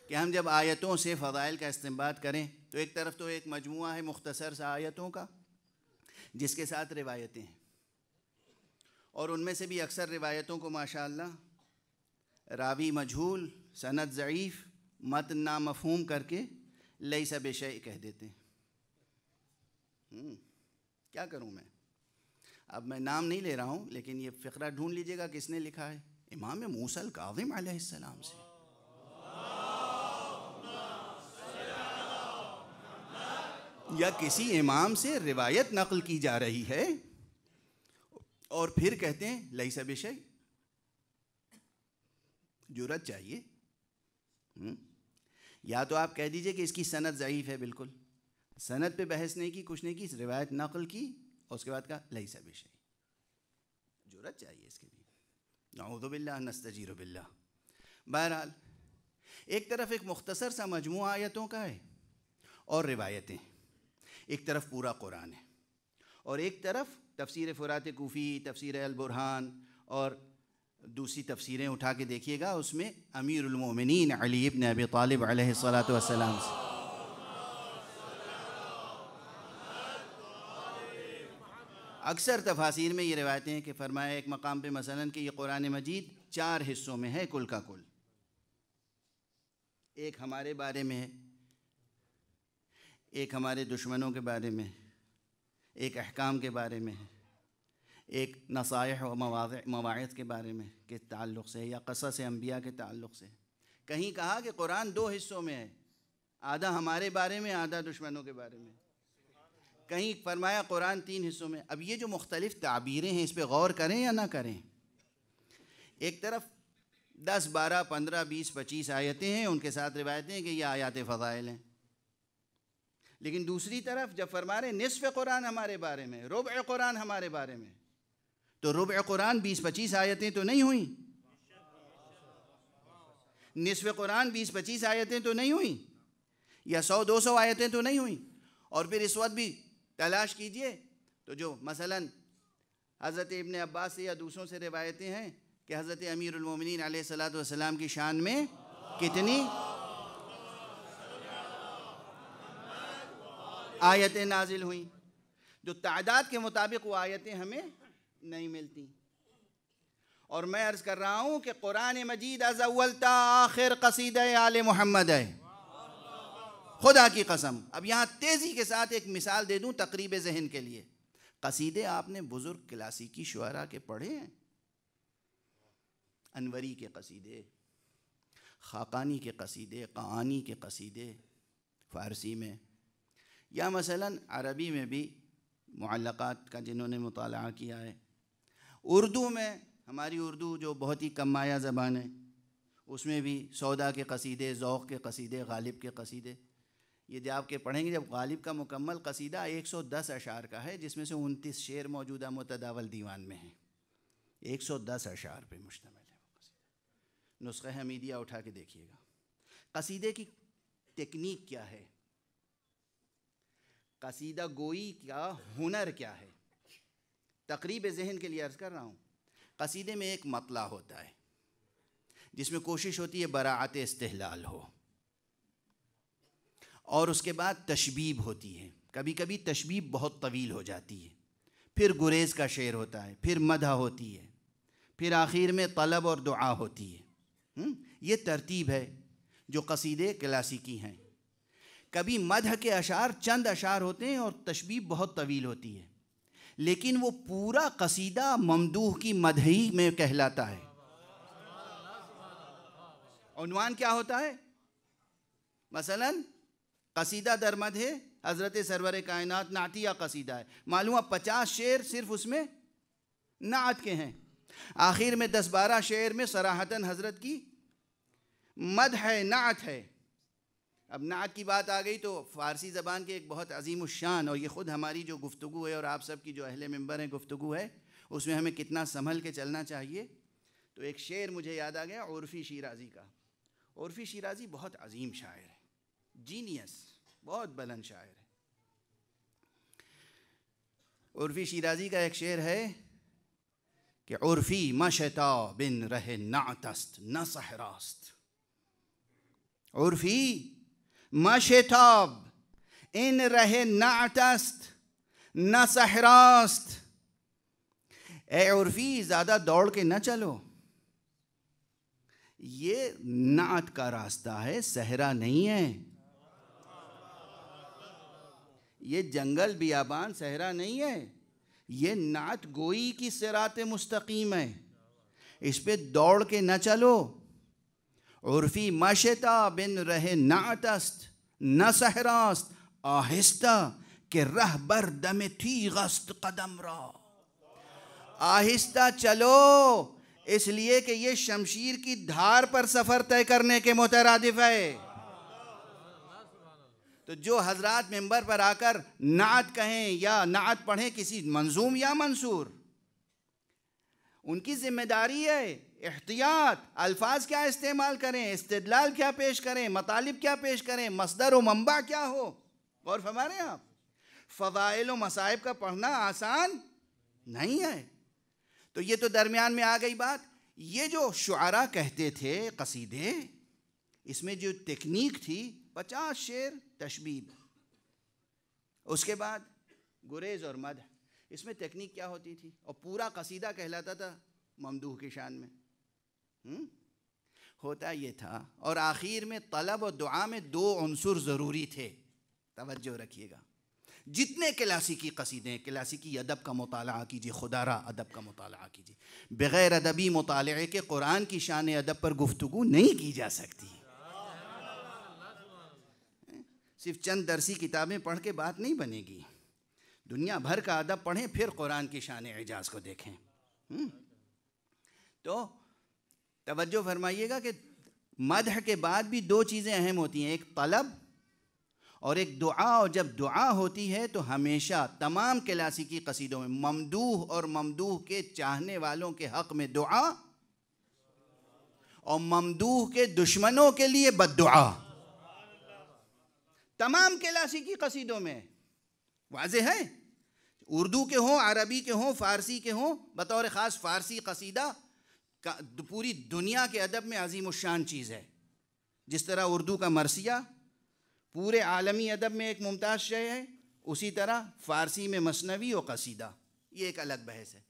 کہ ہم جب آیتوں سے فضائل کا استنباط کریں تو ایک طرف تو ایک مجموعہ ہے مختصر سا آیتوں کا جس کے ساتھ روایتیں ہیں، اور ان میں سے بھی اکثر روایتوں کو ماشاءاللہ راوی مجہول، سند ضعیف، متن نامفہوم کر کے لیس بشیء کہہ دیتے ہیں۔ کیا کروں میں؟ اب میں نام نہیں لے رہا ہوں، لیکن یہ فقرہ ڈھونڈ لیجئے گا کس نے لکھا ہے، امام موسیٰ الکاظم علیہ السلام سے۔ یا کسی امام سے روایت نقل کی جا رہی ہے اور پھر کہتے ہیں لیس بشیء۔ جرأت چاہیے۔ یا تو آپ کہہ دیجئے کہ اس کی سند ضعیف ہے، بالکل سند پہ بحث نہیں کی، کچھ نہیں کی، روایت نقل کی اور اس کے بعد کہا لیس بشیء۔ جرأت چاہیے اس کے لیے۔ نعوذ باللہ نستجیر باللہ۔ بہرحال ایک طرف ایک مختصر سا مجموعہ آیتوں کا ہے اور روایتیں، ایک طرف پورا قرآن ہے، اور ایک طرف تفسیر فرات کوفی، تفسیر البرہان اور دوسری تفسیریں اٹھا کے دیکھیے گا، اس میں امیر المومنین علی ابن ابی طالب علیہ الصلاۃ والسلام سے اکثر تفاسیر میں یہ روایتیں ہیں کہ فرمایا ایک مقام پہ مثلا کہ یہ قرآن مجید 4 حصوں میں ہے کل کا کل۔ ایک ہمارے بارے میں ہے، ایک ہمارے دشمنوں کے بارے میں، ایک احکام کے بارے میں ہے، ایک نصائح و مواعظ کے بارے میں کے تعلق سے، یا قصص انبیاء کے تعلق سے۔ کہیں کہا کہ قرآن 2 حصوں میں ہے، آدھا ہمارے بارے میں، آدھا دشمنوں کے بارے میں۔ کہیں فرمایا قرآن 3 حصوں میں۔ اب یہ جو مختلف تعبیریں ہیں اس پہ غور کریں یا نہ کریں؟ ایک طرف 10 12 15 20 25 آیتیں ہیں، ان کے ساتھ روایتیں ہیں کہ یہ آیات فضائل ہیں، لیکن دوسری طرف جب فرما رہے نصف قرآن ہمارے بارے میں، ربع قرآن ہمارے بارے میں، تو ربع قرآن 20 25 آیتیں تو نہیں ہوئیں، نصف قرآن 20 25 آیتیں تو نہیں ہوئیں، یا 100 200 آیتیں تو نہیں ہوئیں۔ اور پھر اس وقت بھی تلاش کیجئے تو جو مثلا حضرت ابن عباس سے یا دوسروں سے روایتیں ہیں کہ حضرت امیر المومنین علیہ الصلاۃ والسلام کی شان میں کتنی آیتیں نازل ہوئیں، جو تعداد کے مطابق وہ آیتیں ہمیں نہیں ملتی۔ اور میں عرض کر رہا ہوں کہ قرآن مجید از اول تا آخر قصیدہ آل محمد ہے، خدا کی قسم۔ اب یہاں تیزی کے ساتھ ایک مثال دے دوں تقریب ذہن کے لیے۔ قصیدے آپ نے بزرگ کلاسیکی شعراء کے پڑھے ہیں، انوری کے قصیدے، خاقانی کے قصیدے، قعانی کے قصیدے فارسی میں، یا مثلا عربی میں بھی معلقات کا جنہوں نے مطالعہ کیا ہے۔ اردو میں ہماری اردو جو بہت ہی کم مایہ زبان ہے، اس میں بھی سودا کے قصیدے، ذوق کے قصیدے، غالب کے قصیدے، یہ جب آپ کے پڑھیں گے، جب غالب کا مکمل قصیدہ 110 اشعار کا ہے، جس میں سے 29 شعر موجودہ متداول دیوان میں ہیں، 110 اشعار پہ مشتمل ہے وہ قصیدہ. نسخہ حمیدیہ اٹھا کے دیکھیے گا. قصیدے کی ٹیکنیک کیا ہے؟ قصیدہ گوئی کا ہنر کیا ہے؟ تقریب ذہن کے لیے عرض کر رہا ہوں. قصیدے میں ایک مطلع ہوتا ہے جس میں کوشش ہوتی ہے براعت استحلال ہو، اور اس کے بعد تشبیب ہوتی ہے. کبھی کبھی تشبیب بہت طویل ہو جاتی ہے، پھر گریز کا شعر ہوتا ہے، پھر مدح ہوتی ہے، پھر آخر میں طلب اور دعا ہوتی ہے. یہ ترتیب ہے جو قصیدے کلاسیکی ہیں. کبھی مدح کے اشعار چند اشعار ہوتے ہیں اور تشبیب بہت طویل ہوتی ہے، لیکن وہ پورا قصیدہ ممدوح کی مدحی میں کہلاتا ہے. عنوان کیا ہوتا ہے؟ مثلا قصیدہ در مدح حضرت سرور کائنات نعتیہ قصیدہ ہے، معلوم 50 شعر صرف اس میں نعت کے ہیں، آخر میں 10-12 شعر میں صراحتاً حضرت کی مدح ہے، نعت ہے. اب نعت کی بات آ گئی تو فارسی زبان کے ایک بہت عظیم الشان، اور یہ خود ہماری جو گفتگو ہے اور آپ سب کی جو اہل منبر ہیں گفتگو ہے، اس میں ہمیں کتنا سنبھل کے چلنا چاہیے. تو ایک شعر مجھے یاد آ گیا عرفی شیرازی کا. عرفی شیرازی بہت عظیم شاعر ہے، جینیس، بہت بلند شاعر ہے. عرفی شیرازی کا ایک شعر ہے کہ عرفی مشتا بن رہ نعتست نہ صحراست. عرفی مشتاب ان رہ نعتست نہ صحراست. اے عرفی زیادہ دوڑ کے نہ چلو، یہ نعت کا راستہ ہے، صحرا نہیں ہے. یہ جنگل بیابان صحرا نہیں ہے، یہ نعت گوئی کی صراط مستقیم ہے، اس پہ دوڑ کے نہ چلو. عرفی مشتا بن رہ نعتست نہ صحراست، آہستہ کہ رہ بر دم تیغست قدم را. آہستہ چلو اس لیے کہ یہ شمشیر کی دھار پر سفر طے کرنے کے مترادف ہے. تو جو حضرات منبر پر آ کر نعت کہیں یا نعت پڑھیں کسی منظوم یا منصور، ان کی ذمہ داری ہے احتیاط، الفاظ کیا استعمال کریں، استدلال کیا پیش کریں، مطالب کیا پیش کریں، مصدر و منبع کیا ہو. غور فرما رہے ہیں آپ؟ فضائل و مصائب کا پڑھنا آسان نہیں ہے. تو یہ تو درمیان میں آ گئی بات. یہ جو شعراء کہتے تھے قصیدے، اس میں جو ٹیکنیک تھی 50 شعر تشبیب، اس کے بعد گریز اور مدح. اس میں ٹیکنیک کیا ہوتی تھی؟ اور پورا قصیدہ کہلاتا تھا ممدوح کی شان میں. ہوتا یہ تھا، اور آخر میں طلب و دعا میں 2 عنصر ضروری تھے. توجہ رکھیے گا. جتنے کلاسیکی قصیدے ہیں، کلاسیکی ادب کا مطالعہ کیجیے، خدا را ادب کا مطالعہ کیجیے. بغیر ادبی مطالعے کے قرآن کی شان ادب پر گفتگو نہیں کی جا سکتی. صرف چند درسی کتابیں پڑھ کے بات نہیں بنے گی. دنیا بھر کا ادب پڑھیں، پھر قرآن کی شان اعجاز کو دیکھیں. تو توجہ فرمائیے گا کہ مدح کے بعد بھی 2 چیزیں اہم ہوتی ہیں، ایک طلب اور ایک دعا. اور جب دعا ہوتی ہے تو ہمیشہ تمام کلاسیکی قصیدوں میں ممدوح اور ممدوح کے چاہنے والوں کے حق میں دعا، اور ممدوح کے دشمنوں کے لیے بد دعا. تمام کلاسیکی قصیدوں میں واضح ہے، اردو کے ہوں، عربی کے ہوں، فارسی کے ہوں. بطور خاص فارسی قصیدہ پوری دنیا کے ادب میں عظیم الشان چیز ہے. جس طرح اردو کا مرثیہ پورے عالمی ادب میں ایک ممتاز شے ہے، اسی طرح فارسی میں مثنوی و قصیدہ، یہ ایک الگ بحث ہے.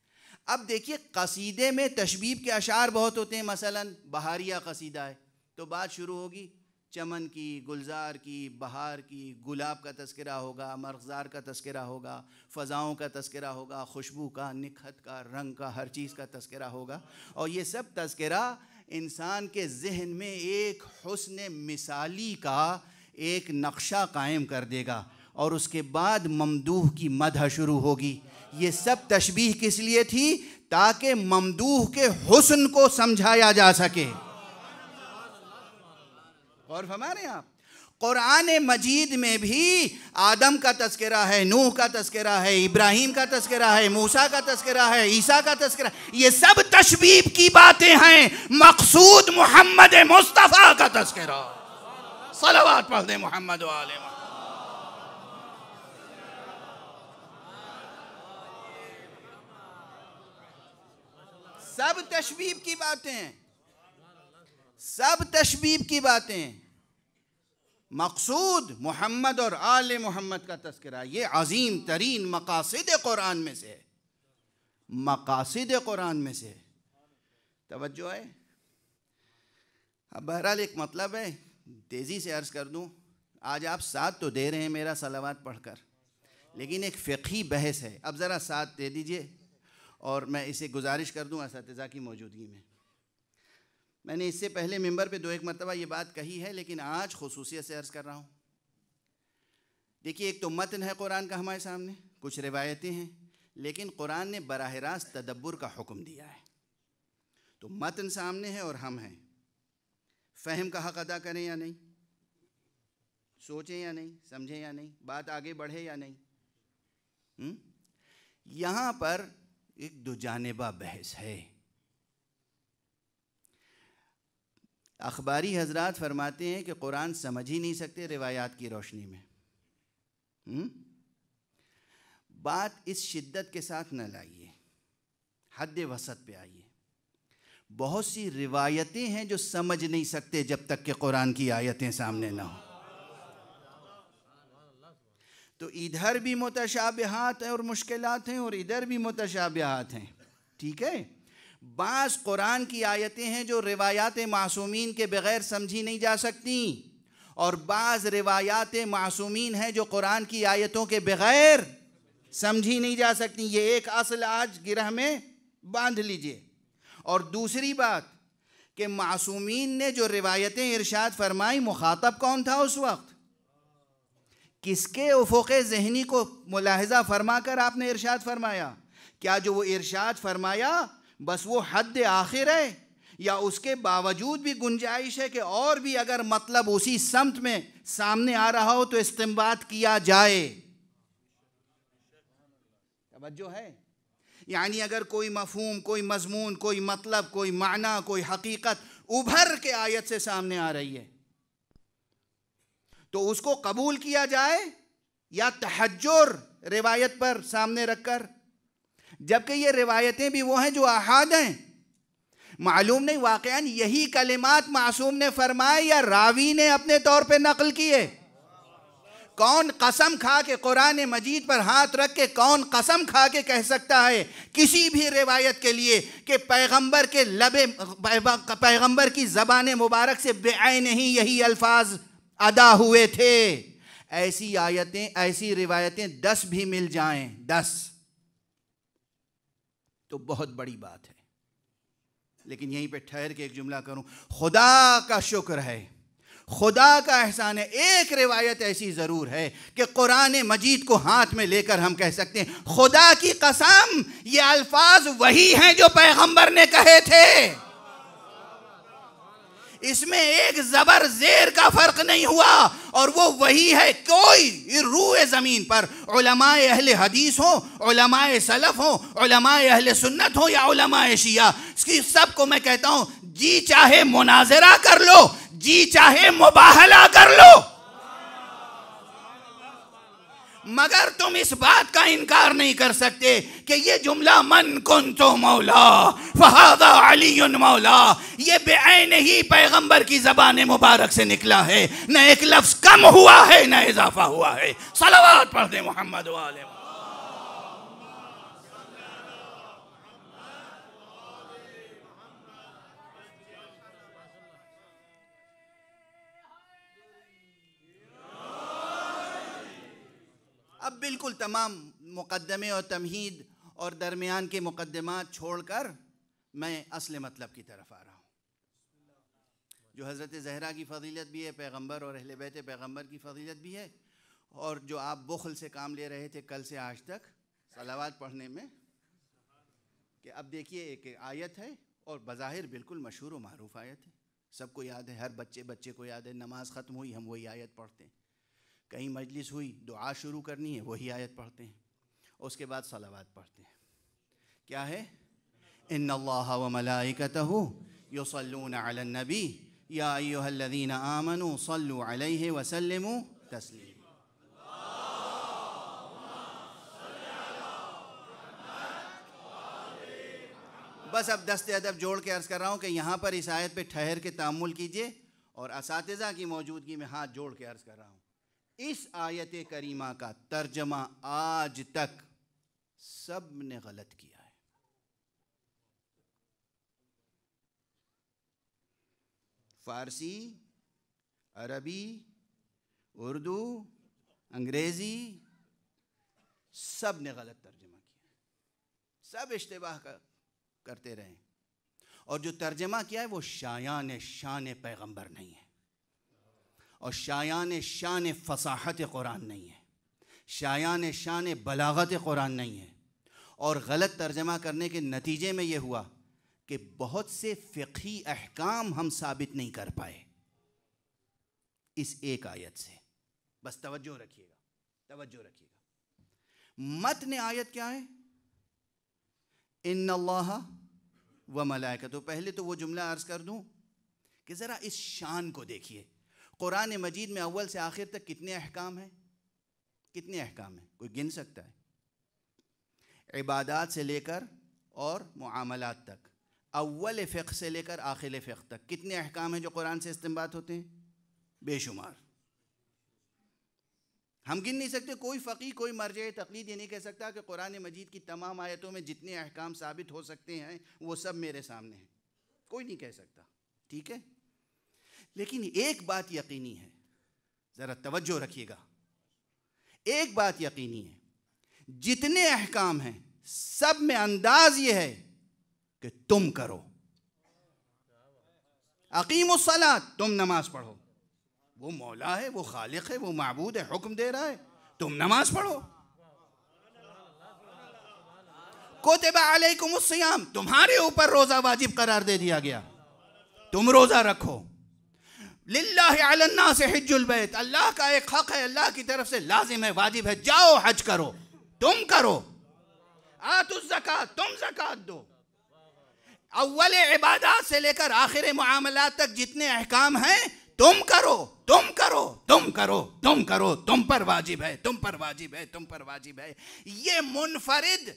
اب دیکھیے قصیدے میں تشبیب کے اشعار بہت ہوتے ہیں. مثلا بہاریہ قصیدہ ہے تو بات شروع ہوگی چمن کی، گلزار کی، بہار کی، گلاب کا تذکرہ ہوگا، مرغزار کا تذکرہ ہوگا، فضاؤں کا تذکرہ ہوگا، خوشبو کا، نکھت کا، رنگ کا، ہر چیز کا تذکرہ ہوگا. اور یہ سب تذکرہ انسان کے ذہن میں ایک حسن مثالی کا ایک نقشہ قائم کر دے گا، اور اس کے بعد ممدوح کی مدح شروع ہوگی. یہ سب تشبیہ کس لیے تھی؟ تاکہ ممدوح کے حسن کو سمجھایا جا سکے. اور فرما رہے ہیں آپ، قرآن مجید میں بھی آدم کا تذکرہ ہے، نوح کا تذکرہ ہے، ابراہیم کا تذکرہ ہے، موسیٰ کا تذکرہ ہے، عیسیٰ کا تذکرہ ہے. یہ سب تشبیب کی باتیں ہیں. مقصود محمد مصطفیٰ کا تذکرہ. صلوات پڑھ دیں محمد و آل محمد. سب تشبیب کی باتیں ہیں، سب تشبیب کی باتیں. مقصود محمد اور آل محمد کا تذکرہ. یہ عظیم ترین مقاصد قرآن میں سے ہے، مقاصد قرآن میں سے ہے. توجہ ہے. اب بہرحال ایک مطلب ہے، تیزی سے عرض کر دوں. آج آپ ساتھ تو دے رہے ہیں میرا صلوات پڑھ کر، لیکن ایک فقہی بحث ہے. اب ذرا ساتھ دے دیجئے، اور میں اسے گزارش کر دوں اساتذہ کی موجودگی میں. میں نے اس سے پہلے ممبر پہ 2-1 مرتبہ یہ بات کہی ہے، لیکن آج خصوصیت سے عرض کر رہا ہوں. دیکھیے، ایک تو متن ہے قرآن کا ہمارے سامنے، کچھ روایتیں ہیں، لیکن قرآن نے براہ راست تدبر کا حکم دیا ہے. تو متن سامنے ہے اور ہم ہیں. فہم کا حق ادا کریں یا نہیں، سوچیں یا نہیں، سمجھیں یا نہیں، بات آگے بڑھے یا نہیں. یہاں پر ایک دو جانبہ بحث ہے. اخباری حضرات فرماتے ہیں کہ قرآن سمجھ ہی نہیں سکتے روایات کی روشنی میں. بات اس شدت کے ساتھ نہ لائیے، حد وسط پہ آئیے. بہت سی روایتیں ہیں جو سمجھ نہیں سکتے جب تک کہ قرآن کی آیتیں سامنے نہ ہوں. تو ادھر بھی متشابہات ہیں اور مشکلات ہیں، اور ادھر بھی متشابہات ہیں. ٹھیک ہے. بعض قرآن کی آیتیں ہیں جو روایات معصومین کے بغیر سمجھی نہیں جا سکتی، اور بعض روایات معصومین ہیں جو قرآن کی آیتوں کے بغیر سمجھی نہیں جا سکتی. یہ ایک اصل آج گرہ میں باندھ لیجئے. اور دوسری بات کہ معصومین نے جو روایتیں ارشاد فرمائی، مخاطب کون تھا اس وقت؟ کس کے افق ذہنی کو ملاحظہ فرما کر آپ نے ارشاد فرمایا؟ کیا جو وہ ارشاد فرمایا بس وہ حد آخر ہے، یا اس کے باوجود بھی گنجائش ہے کہ اور بھی اگر مطلب اسی سمت میں سامنے آ رہا ہو تو استنباط کیا جائے؟ توجہ ہے. یعنی اگر کوئی مفہوم، کوئی مضمون، کوئی مطلب، کوئی معنی، کوئی حقیقت ابھر کے آیت سے سامنے آ رہی ہے تو اس کو قبول کیا جائے یا تحجر روایت پر سامنے رکھ کر؟ جبکہ یہ روایتیں بھی وہ ہیں جو احاد ہیں. معلوم نہیں واقعاً یہی کلمات معصوم نے فرمائے یا راوی نے اپنے طور پہ نقل کیے. کون قسم کھا کے قرآن مجید پر ہاتھ رکھ کے کون قسم کھا کے کہہ سکتا ہے کسی بھی روایت کے لیے کہ پیغمبر کے پیغمبر کی زبان مبارک سے بعین ہی یہی الفاظ ادا ہوئے تھے؟ ایسی آیتیں، ایسی روایتیں 10 بھی مل جائیں، 10 تو بہت بڑی بات ہے. لیکن یہیں پہ ٹھہر کے ایک جملہ کروں. خدا کا شکر ہے، خدا کا احسان ہے، ایک روایت ایسی ضرور ہے کہ قرآن مجید کو ہاتھ میں لے کر ہم کہہ سکتے ہیں خدا کی قسم یہ الفاظ وہی ہیں جو پیغمبر نے کہے تھے. اس میں ایک زبر زیر کا فرق نہیں ہوا، اور وہ وہی ہے. کوئی روح زمین پر علماء اہل حدیث ہوں، علماء سلف ہوں، علماء اہل سنت ہوں یا علماء شیعہ، سب کو میں کہتا ہوں جی چاہے مناظرہ کر لو، جی چاہے مباہلہ کر لو، مگر تم اس بات کا انکار نہیں کر سکتے کہ یہ جملہ من کنت مولا فہذا علی مولا یہ بعین ہی پیغمبر کی زبان مبارک سے نکلا ہے. نہ ایک لفظ کم ہوا ہے نہ اضافہ ہوا ہے. صلوات پڑھ دیں محمد و آل محمد. اب بالکل تمام مقدمے اور تمہید اور درمیان کے مقدمات چھوڑ کر میں اصل مطلب کی طرف آ رہا ہوں، جو حضرت زہرا کی فضیلت بھی ہے، پیغمبر اور اہل بیت پیغمبر کی فضیلت بھی ہے، اور جو آپ بخل سے کام لے رہے تھے کل سے آج تک صلوات پڑھنے میں، کہ اب دیکھیے ایک آیت ہے اور بظاہر بالکل مشہور و معروف آیت ہے، سب کو یاد ہے، ہر بچے کو یاد ہے. نماز ختم ہوئی ہم وہی آیت پڑھتے ہیں. کہیں مجلس ہوئی دعا شروع کرنی ہے وہی آیت پڑھتے ہیں. اس کے بعد صلوات پڑھتے ہیں. کیا ہے؟ ان اللہ وملائکتہ یصلون علی النبی یا ایھا الذین آمنوا صلوا علیہ وسلموا تسلیما. بس اب دست ادب جوڑ کے عرض کر رہا ہوں کہ یہاں پر اس آیت پہ ٹھہر کے تأمل کیجئے، اور اساتذہ کی موجودگی میں ہاتھ جوڑ کے عرض کر رہا ہوں، اس آیت کریمہ کا ترجمہ آج تک سب نے غلط کیا ہے. فارسی، عربی، اردو، انگریزی، سب نے غلط ترجمہ کیا ہے. سب اشتباہ کرتے رہے، اور جو ترجمہ کیا ہے وہ شایان شان پیغمبر نہیں ہے، اور شایان شان فصاحت قرآن نہیں ہے، شایان شان بلاغت قرآن نہیں ہے. اور غلط ترجمہ کرنے کے نتیجے میں یہ ہوا کہ بہت سے فقہی احکام ہم ثابت نہیں کر پائے اس ایک آیت سے. بس توجہ رکھیے گا، توجہ رکھیے گا. متن آیت کیا ہے؟ ان اللہ و ملائکتہ. پہلے تو وہ جملہ عرض کر دوں کہ ذرا اس شان کو دیکھیے. قرآن مجید میں اول سے آخر تک کتنے احکام ہیں؟ کتنے احکام ہیں؟ کوئی گن سکتا ہے؟ عبادات سے لے کر اور معاملات تک، اول فقہ سے لے کر آخر فقہ تک کتنے احکام ہیں جو قرآن سے استنباط ہوتے ہیں؟ بے شمار. ہم گن نہیں سکتے. کوئی فقی، کوئی مرجع تقلید یہ نہیں کہہ سکتا کہ قرآن مجید کی تمام آیتوں میں جتنے احکام ثابت ہو سکتے ہیں وہ سب میرے سامنے ہیں. کوئی نہیں کہہ سکتا. ٹھیک ہے، لیکن ایک بات یقینی ہے، ذرا توجہ رکھیے گا. ایک بات یقینی ہے، جتنے احکام ہیں سب میں انداز یہ ہے کہ تم کرو. اقیموا الصلاۃ، تم نماز پڑھو. وہ مولا ہے، وہ خالق ہے، وہ معبود ہے، حکم دے رہا ہے تم نماز پڑھو. کتب علیکم الصیام، تمہارے اوپر روزہ واجب قرار دے دیا گیا، تم روزہ رکھو. للہ علی الناس حج البیت، اللہ کا ایک حق ہے، اللہ کی طرف سے لازم ہے، واجب ہے، جاؤ حج کرو، تم کرو. آتوا الزکاۃ، تم زکات دو. اول عبادات سے لے کر آخر معاملات تک جتنے احکام ہیں تم کرو، تم کرو، تم کرو، تم کرو، تم پر واجب ہے، تم پر واجب ہے، تم پر واجب ہے. یہ منفرد،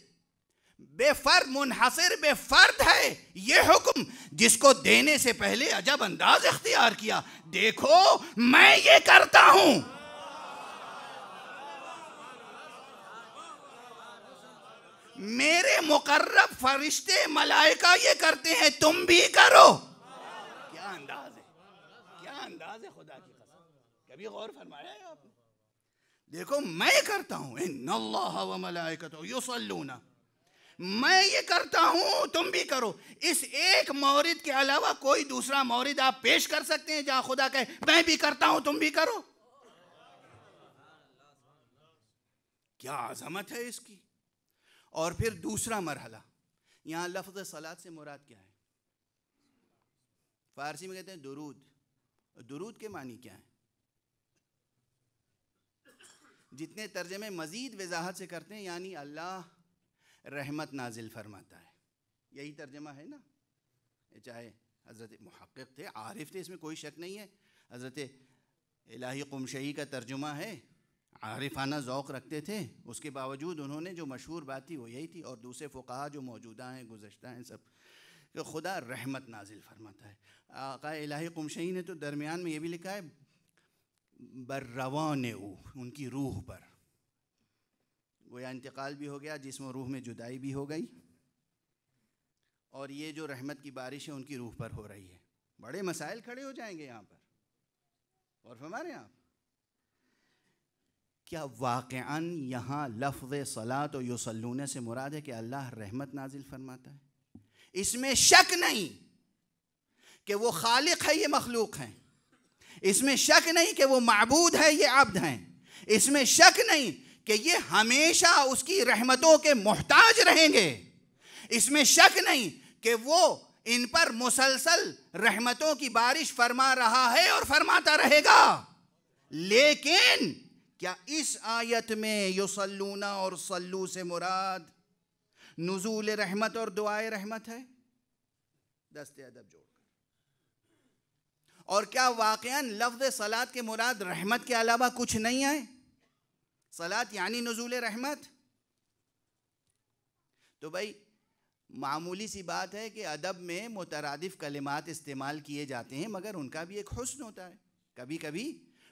بے فرد، منحصر بے فرد ہے یہ حکم، جس کو دینے سے پہلے عجب انداز اختیار کیا. دیکھو میں یہ کرتا ہوں. میرے مقرب فرشتے ملائکہ یہ کرتے ہیں، تم بھی کرو. کیا انداز ہے، کیا انداز ہے خدا کی قسم. کبھی غور فرمایا ہے آپ نے؟ دیکھو میں کرتا ہوں، ان اللہ و ملائکتہ یصلون، میں یہ کرتا ہوں تم بھی کرو. اس ایک مورد کے علاوہ کوئی دوسرا مورد آپ پیش کر سکتے ہیں جہاں خدا کہے میں بھی کرتا ہوں تم بھی کرو؟ کیا عظمت ہے اس کی. اور پھر دوسرا مرحلہ، یہاں لفظ صلاۃ سے مراد کیا ہے؟ فارسی میں کہتے ہیں درود. درود کے معنی کیا ہے؟ جتنے ترجمے مزید وضاحت سے کرتے ہیں یعنی اللہ رحمت نازل فرماتا ہے، یہی ترجمہ ہے نا. چاہے حضرت محقق تھے، عارف تھے، اس میں کوئی شک نہیں ہے. حضرت الہی قمشئی کا ترجمہ ہے، عارفانہ ذوق رکھتے تھے، اس کے باوجود انہوں نے جو مشہور بات تھی وہ یہی تھی. اور دوسرے فقہا جو موجودہ ہیں، گزشتہ ہیں، سب کہ خدا رحمت نازل فرماتا ہے. آقا الہی قمشئی نے تو درمیان میں یہ بھی لکھا ہے برروان او، ان کی روح پر. گویا انتقال بھی ہو گیا، جسم و روح میں جدائی بھی ہو گئی، اور یہ جو رحمت کی بارش ہے ان کی روح پر ہو رہی ہے. بڑے مسائل کھڑے ہو جائیں گے یہاں پر. اور فرما رہے ہیں آپ، کیا واقعاً یہاں لفظ صلاۃ و یصلون سے مراد ہے کہ اللہ رحمت نازل فرماتا ہے؟ اس میں شک نہیں کہ وہ خالق ہے، یہ مخلوق ہیں. اس میں شک نہیں کہ وہ معبود ہے، یہ عبد ہیں. اس میں شک نہیں کہ یہ ہمیشہ اس کی رحمتوں کے محتاج رہیں گے. اس میں شک نہیں کہ وہ ان پر مسلسل رحمتوں کی بارش فرما رہا ہے اور فرماتا رہے گا. لیکن کیا اس آیت میں یصلون اور صلو سے مراد نزول رحمت اور دعائے رحمت ہے؟ دست ادب جوڑ کر. اور کیا واقعاً لفظ صلاۃ کے مراد رحمت کے علاوہ کچھ نہیں ہے؟ صلاۃ یعنی نزول رحمت. تو بھائی معمولی سی بات ہے کہ ادب میں مترادف کلمات استعمال کیے جاتے ہیں، مگر ان کا بھی ایک حسن ہوتا ہے. کبھی کبھی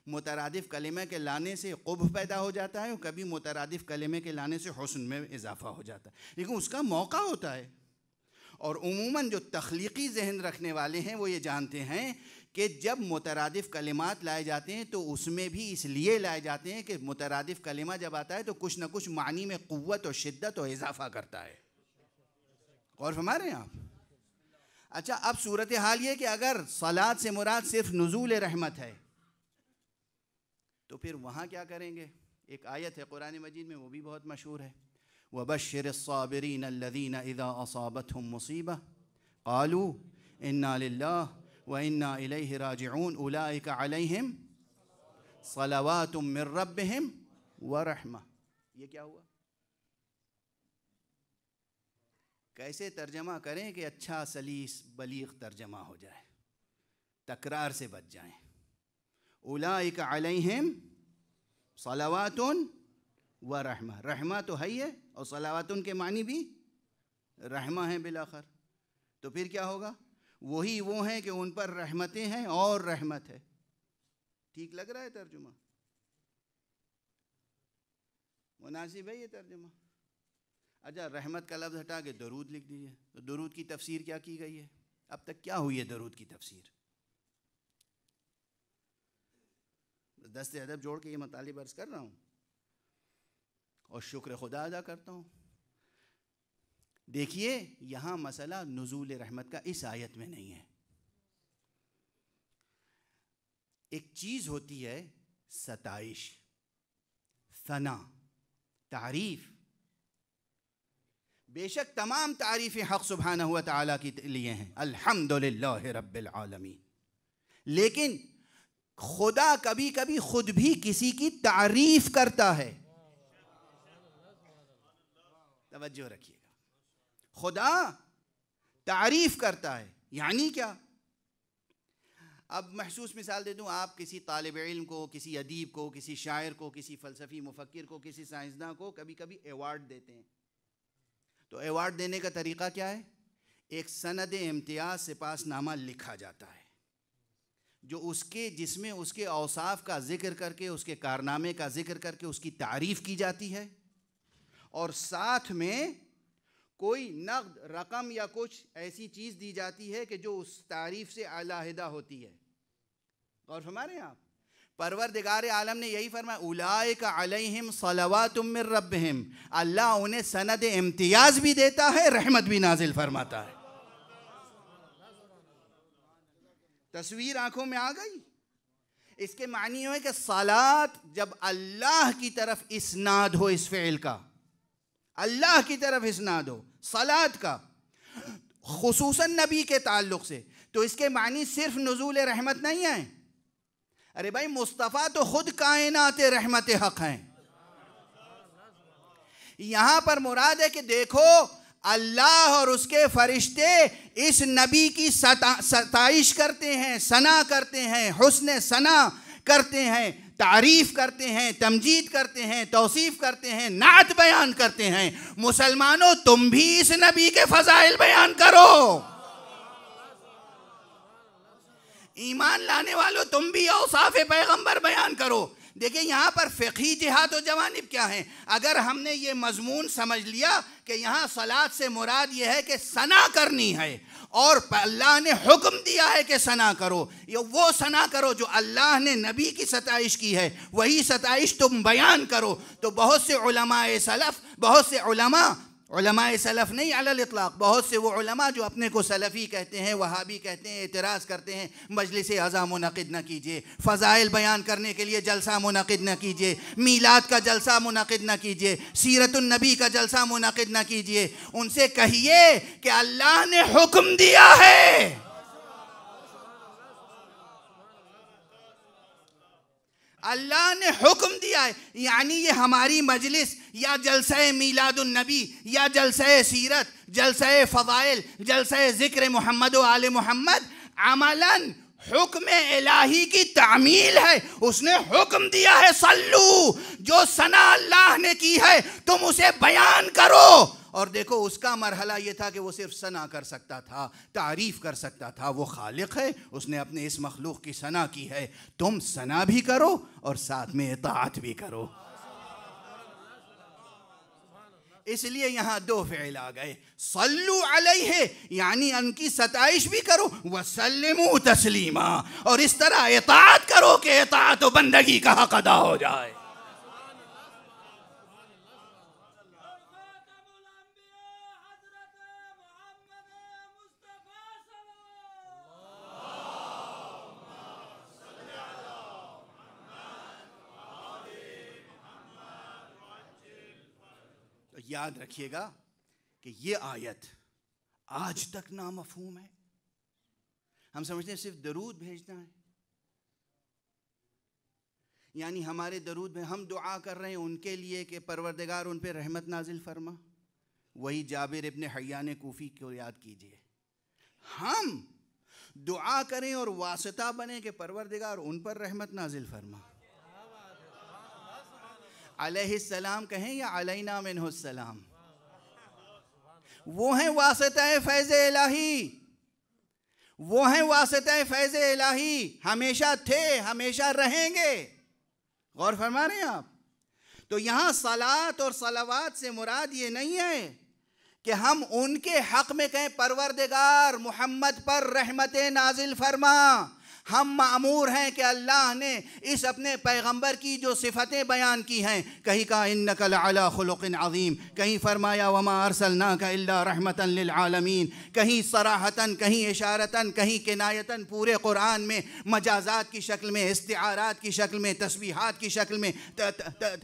مترادف کلمے کے لانے سے قبح پیدا ہو جاتا ہے، اور کبھی مترادف کلمے کے لانے سے حسن میں اضافہ ہو جاتا ہے، لیکن اس کا موقع ہوتا ہے. اور عموماً جو تخلیقی ذہن رکھنے والے ہیں وہ یہ جانتے ہیں کہ جب مترادف کلمات لائے جاتے ہیں تو اس میں بھی اس لیے لائے جاتے ہیں کہ مترادف کلمہ جب آتا ہے تو کچھ نہ کچھ معنی میں قوت اور شدت اور اضافہ کرتا ہے. غور فرما رہے ہیں آپ؟ اچھا، اب صورتحال یہ کہ اگر صلاۃ سے مراد صرف نزول رحمت ہے تو پھر وہاں کیا کریں گے؟ ایک آیت ہے قرآن مجید میں، وہ بھی بہت مشہور ہے. وَبَشِّرِ الصَّابِرِينَ الَّذِينَ إِذَا أَصَابَتْهُمْ مُصِيبَةٌ قَالُوا إِنَّا لِلَّهِ وَإِنَّا إِلَيْهِ رَاجِعُونَ أُولَٰئِكَ عَلَيْهِمْ صَلَوَاتٌ مِّن رَّبِّهِمْ وَرَحْمَةٌ. یہ کیا ہوا؟ کیسے ترجمہ کریں کہ اچھا سلیس بلیغ ترجمہ ہو جائے، تکرار سے بچ جائیں. اولئک علیہم صلوات و رحمہ. رحمہ تو ہے ہی ہے، اور صلوات کے معنی بھی رحمہ ہیں بالآخر. تو پھر کیا ہوگا؟ وہی وہ ہیں کہ ان پر رحمتیں ہیں اور رحمت ہے. ٹھیک لگ رہا ہے ترجمہ؟ مناسب ہے یہ ترجمہ؟ اچھا، رحمت کا لفظ ہٹا کے درود لکھ دیجئے. تو درود کی تفسیر کیا کی گئی ہے؟ اب تک کیا ہوئی ہے درود کی تفسیر؟ دست ادب جوڑ کے یہ مطالب عرض کر رہا ہوں اور شکر خدا ادا کرتا ہوں. دیکھیے یہاں مسئلہ نزول رحمت کا اس آیت میں نہیں ہے. ایک چیز ہوتی ہے ستائش، ثنا، تعریف. بے شک تمام تعریفیں حق سبحانہ و تعالیٰ کے لیے ہیں، الحمدللہ رب العالمین. لیکن خدا کبھی کبھی خود بھی کسی کی تعریف کرتا ہے. توجہ رکھیے گا، خدا تعریف کرتا ہے. یعنی کیا؟ اب محسوس مثال دے دوں. آپ کسی طالب علم کو، کسی ادیب کو، کسی شاعر کو، کسی فلسفی مفکر کو، کسی سائنسداں کو کبھی کبھی ایوارڈ دیتے ہیں. تو ایوارڈ دینے کا طریقہ کیا ہے؟ ایک سند امتیاز سپاس نامہ لکھا جاتا ہے جو جس میں اس کے اوصاف کا ذکر کر کے، اس کے کارنامے کا ذکر کر کے اس کی تعریف کی جاتی ہے، اور ساتھ میں کوئی نقد رقم یا کچھ ایسی چیز دی جاتی ہے کہ جو اس تعریف سے علیحدہ ہوتی ہے. اور ہمارے یہاں پروردگار عالم نے یہی فرمایا، اولئک علیہم صلوات من ربہم. اللہ انہیں سند امتیاز بھی دیتا ہے، رحمت بھی نازل فرماتا ہے. تصویر آنکھوں میں آ گئی؟ اس کے معنی ہے کہ صلاۃ جب اللہ کی طرف اسناد ہو، اس فعل کا اللہ کی طرف اسناد ہو صلاۃ کا، خصوصاً نبی کے تعلق سے، تو اس کے معنی صرف نزول رحمت نہیں ہے. ارے بھائی مصطفیٰ تو خود کائنات رحمت حق ہیں. یہاں پر مراد ہے کہ دیکھو اللہ اور اس کے فرشتے اس نبی کی ستائش کرتے ہیں، ثنا کرتے ہیں، حسن ثنا کرتے ہیں، تعریف کرتے ہیں، تمجید کرتے ہیں، توصیف کرتے ہیں، نعت بیان کرتے ہیں. مسلمانوں تم بھی اس نبی کے فضائل بیان کرو. ایمان لانے والوں تم بھی اوصاف پیغمبر بیان کرو. دیکھیں یہاں پر فقہی جہات و جوانب کیا ہیں. اگر ہم نے یہ مضمون سمجھ لیا کہ یہاں صلاۃ سے مراد یہ ہے کہ ثنا کرنی ہے اور اللہ نے حکم دیا ہے کہ ثنا کرو، یہ وہ ثنا کرو جو اللہ نے نبی کی ستائش کی ہے، وہی ستائش تم بیان کرو، تو بہت سے علماء سلف، بہت سے علماء سلف نہیں علی الاطلاق، بہت سے وہ علماء جو اپنے کو سلفی کہتے ہیں، وہابی کہتے ہیں، اعتراض کرتے ہیں، مجلس عزا منعقد نہ کیجیے، فضائل بیان کرنے کے لیے جلسہ منعقد نہ کیجیے، میلاد کا جلسہ منعقد نہ کیجیے، سیرت النبی کا جلسہ منعقد نہ کیجیے. ان سے کہیے کہ اللہ نے حکم دیا ہے. اللہ نے حکم دیا ہے، یعنی یہ ہماری مجلس یا جلسہ میلاد النبی یا جلسہ سیرت، جلسہ فضائل، جلسہ ذکر محمد و آل محمد عملاً حکم الہی کی تعمیل ہے. اس نے حکم دیا ہے صلو، جو ثنا اللہ نے کی ہے تم اسے بیان کرو. اور دیکھو اس کا مرحلہ یہ تھا کہ وہ صرف ثنا کر سکتا تھا، تعریف کر سکتا تھا. وہ خالق ہے، اس نے اپنے اس مخلوق کی ثنا کی ہے. تم ثنا بھی کرو اور ساتھ میں اطاعت بھی کرو. اس لیے یہاں دو فعل آ گئے، صلو علیہ یعنی ان کی ستائش بھی کرو، وسلموا تسلیما، اور اس طرح اطاعت کرو کہ اطاعت و بندگی کا حق ادا ہو جائے. یاد رکھیے گا کہ یہ آیت آج تک نامفہوم ہے. ہم سمجھتے ہیں صرف درود بھیجنا ہے، یعنی ہمارے درود میں ہم دعا کر رہے ہیں ان کے لیے کہ پروردگار ان پہ رحمت نازل فرما. وہی جابر ابن حیان کوفی کو یاد کیجئے. ہم دعا کریں اور واسطہ بنیں کہ پروردگار ان پر رحمت نازل فرما. علیہ السلام کہیں یا علینا منہ السلام؟ وہ ہیں واسطہ فیض الہی، وہ ہیں واسطہ فیض الہی، ہمیشہ تھے، ہمیشہ رہیں گے. غور فرما رہے ہیں آپ؟ تو یہاں صلاۃ اور صلوات سے مراد یہ نہیں ہے کہ ہم ان کے حق میں کہیں پروردگار محمد پر رحمت نازل فرما. ہم مأمور ہیں کہ اللہ نے اس اپنے پیغمبر کی جو صفتیں بیان کی ہیں، کہیں کہا انک لعلی خلق عظیم، کہیں فرمایا وما ارسلناک الا رحمتا للعالمین، کہیں صراحتاً، کہیں اشارتاً، کہیں کنایتاً، پورے قرآن میں مجازات کی شکل میں، استعارات کی شکل میں، تسبیحات کی شکل میں،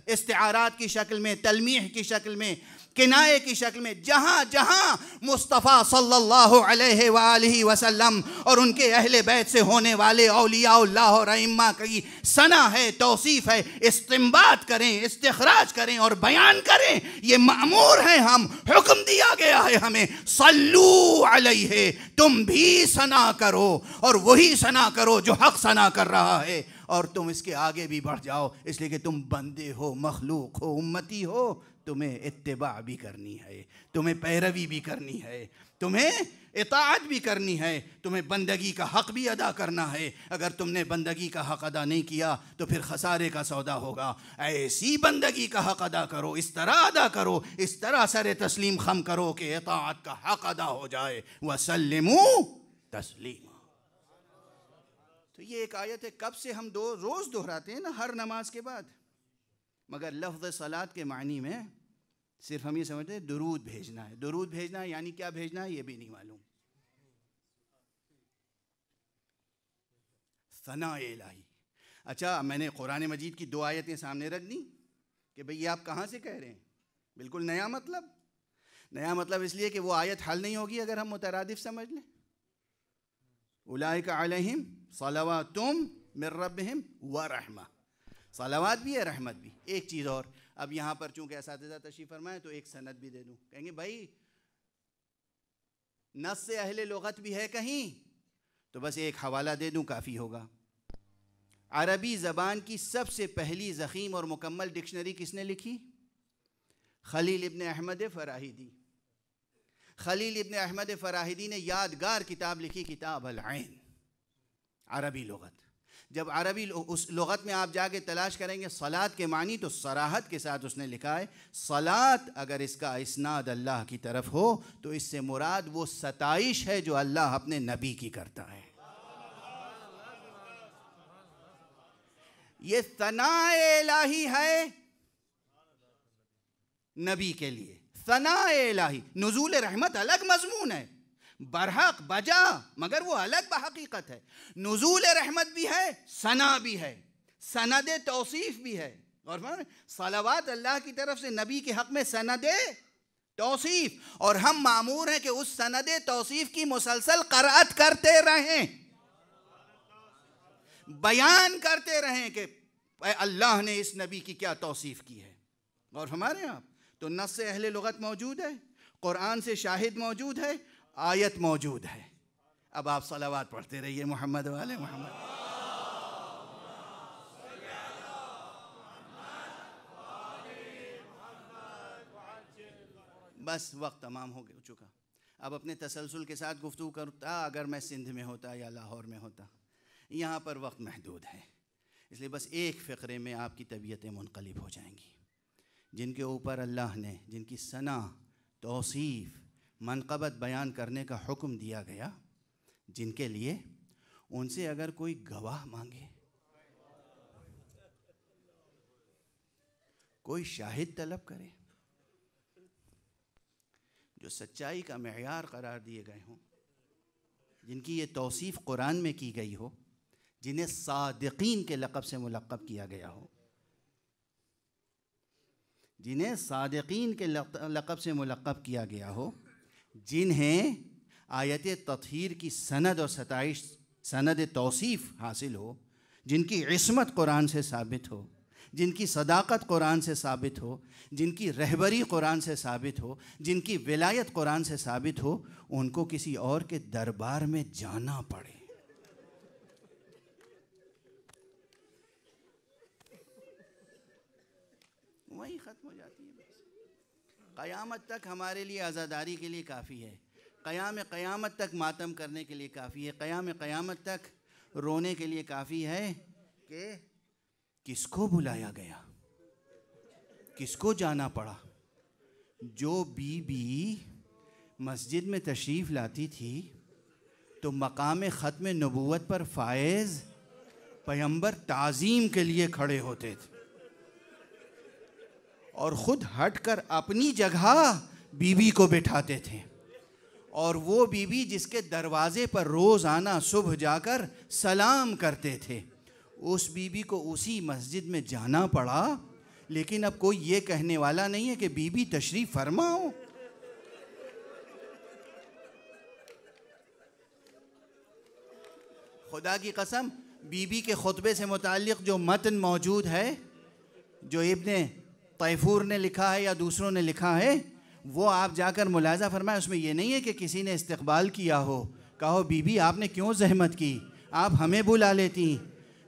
استعارات کی شکل میں، تلمیح کی شکل میں، کنائے کی شکل میں، جہاں جہاں مصطفیٰ صلی اللہ علیہ وآلہ وسلم اور ان کے اہل بیت سے ہونے والے اولیاء اللہ اور ائمہ کی ثنا ہے، توصیف ہے، استنباط کریں، استخراج کریں اور بیان کریں. یہ مأمور ہیں ہم، حکم دیا گیا ہے ہمیں صلو علیہ، تم بھی ثنا کرو اور وہی ثنا کرو جو حق ثنا کر رہا ہے. اور تم اس کے آگے بھی بڑھ جاؤ، اس لیے کہ تم بندے ہو، مخلوق ہو، امتی ہو. تمہیں اتباع بھی کرنی ہے، تمہیں پیروی بھی کرنی ہے، تمہیں اطاعت بھی کرنی ہے، تمہیں بندگی کا حق بھی ادا کرنا ہے. اگر تم نے بندگی کا حق ادا نہیں کیا تو پھر خسارے کا سودا ہوگا. ایسی بندگی کا حق ادا کرو، اس طرح ادا کرو، اس طرح سر تسلیم خم کرو کہ اطاعت کا حق ادا ہو جائے. وَسَلِّمُوا تَسْلِيمًا. تو یہ ایک آیت ہے، کب سے ہم روز دہراتے ہیں نا ہر نماز کے بعد، مگر لفظ صلاۃ کے معنی میں صرف ہم یہ سمجھتے ہیں درود بھیجنا ہے. درود بھیجنا ہے یعنی کیا بھیجنا ہے یہ بھی نہیں معلوم. ثناء الہی. اچھا، میں نے قرآن مجید کی 2 آیتیں سامنے رکھ دیں کہ بھئی یہ آپ کہاں سے کہہ رہے ہیں. بالکل نیا مطلب. نیا مطلب اس لیے کہ وہ آیت حل نہیں ہوگی اگر ہم مترادف سمجھ لیں. اولئک علیہم صلوات من ربہم ورحمہ. صلوات بھی ہے، رحمت بھی. ایک چیز اور، اب یہاں پر چونکہ اساتذہ تشریف فرمائیں تو ایک سند بھی دے دوں. کہیں گے بھائی نص سے اہل لغت بھی ہے کہیں، تو بس ایک حوالہ دے دوں کافی ہوگا. عربی زبان کی سب سے پہلی ضخیم اور مکمل ڈکشنری کس نے لکھی؟ خلیل ابن احمد فراہیدی. خلیل ابن احمد فراہیدی نے یادگار کتاب لکھی، کتاب العین، عربی لغت. جب عربی اس لغت میں آپ جا کے تلاش کریں گے صلاۃ کے معنی، تو صراحت کے ساتھ اس نے لکھا ہے صلاۃ اگر اس کا اسناد اللہ کی طرف ہو تو اس سے مراد وہ ستائش ہے جو اللہ اپنے نبی کی کرتا ہے. یہ ثناء الہی ہے نبی کے لیے، ثناء الہی. نزول رحمت الگ مضمون ہے، برحق بجا، مگر وہ الگ بحقیقت ہے. نزول رحمت بھی ہے، ثنا بھی ہے، سند توصیف بھی ہے. اور صلوات اللہ کی طرف سے نبی کے حق میں سند توصیف، اور ہم مامور ہیں کہ اس سند توصیف کی مسلسل قرأت کرتے رہیں، بیان کرتے رہیں کہ اللہ نے اس نبی کی کیا توصیف کی ہے. اور ہمارے آپ تو نص سے اہل لغت موجود ہے، قرآن سے شاہد موجود ہے، آیت موجود ہے. اب آپ صلوات پڑھتے رہیے محمد والے محمد. بس وقت تمام ہو چکا. اب اپنے تسلسل کے ساتھ گفتگو کرتا اگر میں سندھ میں ہوتا یا لاہور میں ہوتا. یہاں پر وقت محدود ہے، اس لیے بس ایک فقرے میں آپ کی طبیعتیں منقلب ہو جائیں گی. جن کے اوپر اللہ نے جن کی ثنا، توصیف، منقبت بیان کرنے کا حکم دیا گیا، جن کے لیے ان سے اگر کوئی گواہ مانگے، کوئی شاہد طلب کرے، جو سچائی کا معیار قرار دیے گئے ہوں، جن کی یہ توصیف قرآن میں کی گئی ہو، جنہیں صادقین کے لقب سے ملقب کیا گیا ہو، جنہیں صادقین کے لقب سے ملقب کیا گیا ہو، جنہیں آیت تطہیر کی سند اور ستائش، سند توصیف حاصل ہو، جن کی عصمت قرآن سے ثابت ہو، جن کی صداقت قرآن سے ثابت ہو، جن کی رہبری قرآن سے ثابت ہو، جن کی ولایت قرآن سے ثابت ہو، ان کو کسی اور کے دربار میں جانا پڑے. وہی ختم ہو جاتی ہے. قیامت تک ہمارے لیے عزاداری کے لیے کافی ہے، قیامت تک ماتم کرنے کے لیے کافی ہے، قیامت تک رونے کے لیے کافی ہے کہ کس کو بلایا گیا، کس کو جانا پڑا. جو بی بی مسجد میں تشریف لاتی تھی تو مقام ختم نبوت پر فائز پیغمبر تعظیم کے لیے کھڑے ہوتے تھے، اور خود ہٹ کر اپنی جگہ بی بی کو بٹھاتے تھے. اور وہ بی بی جس کے دروازے پر روزانہ صبح جا کر سلام کرتے تھے، اس بی بی کو اسی مسجد میں جانا پڑا. لیکن اب کوئی یہ کہنے والا نہیں ہے کہ بی بی تشریف فرما ہو. خدا کی قسم، بی بی کے خطبے سے متعلق جو متن موجود ہے، جو ابن طیفور نے لکھا ہے یا دوسروں نے لکھا ہے، وہ آپ جا کر ملاحظہ فرمائیں. اس میں یہ نہیں ہے کہ کسی نے استقبال کیا ہو، کہو بی بی آپ نے کیوں زحمت کی، آپ ہمیں بلا لیتی،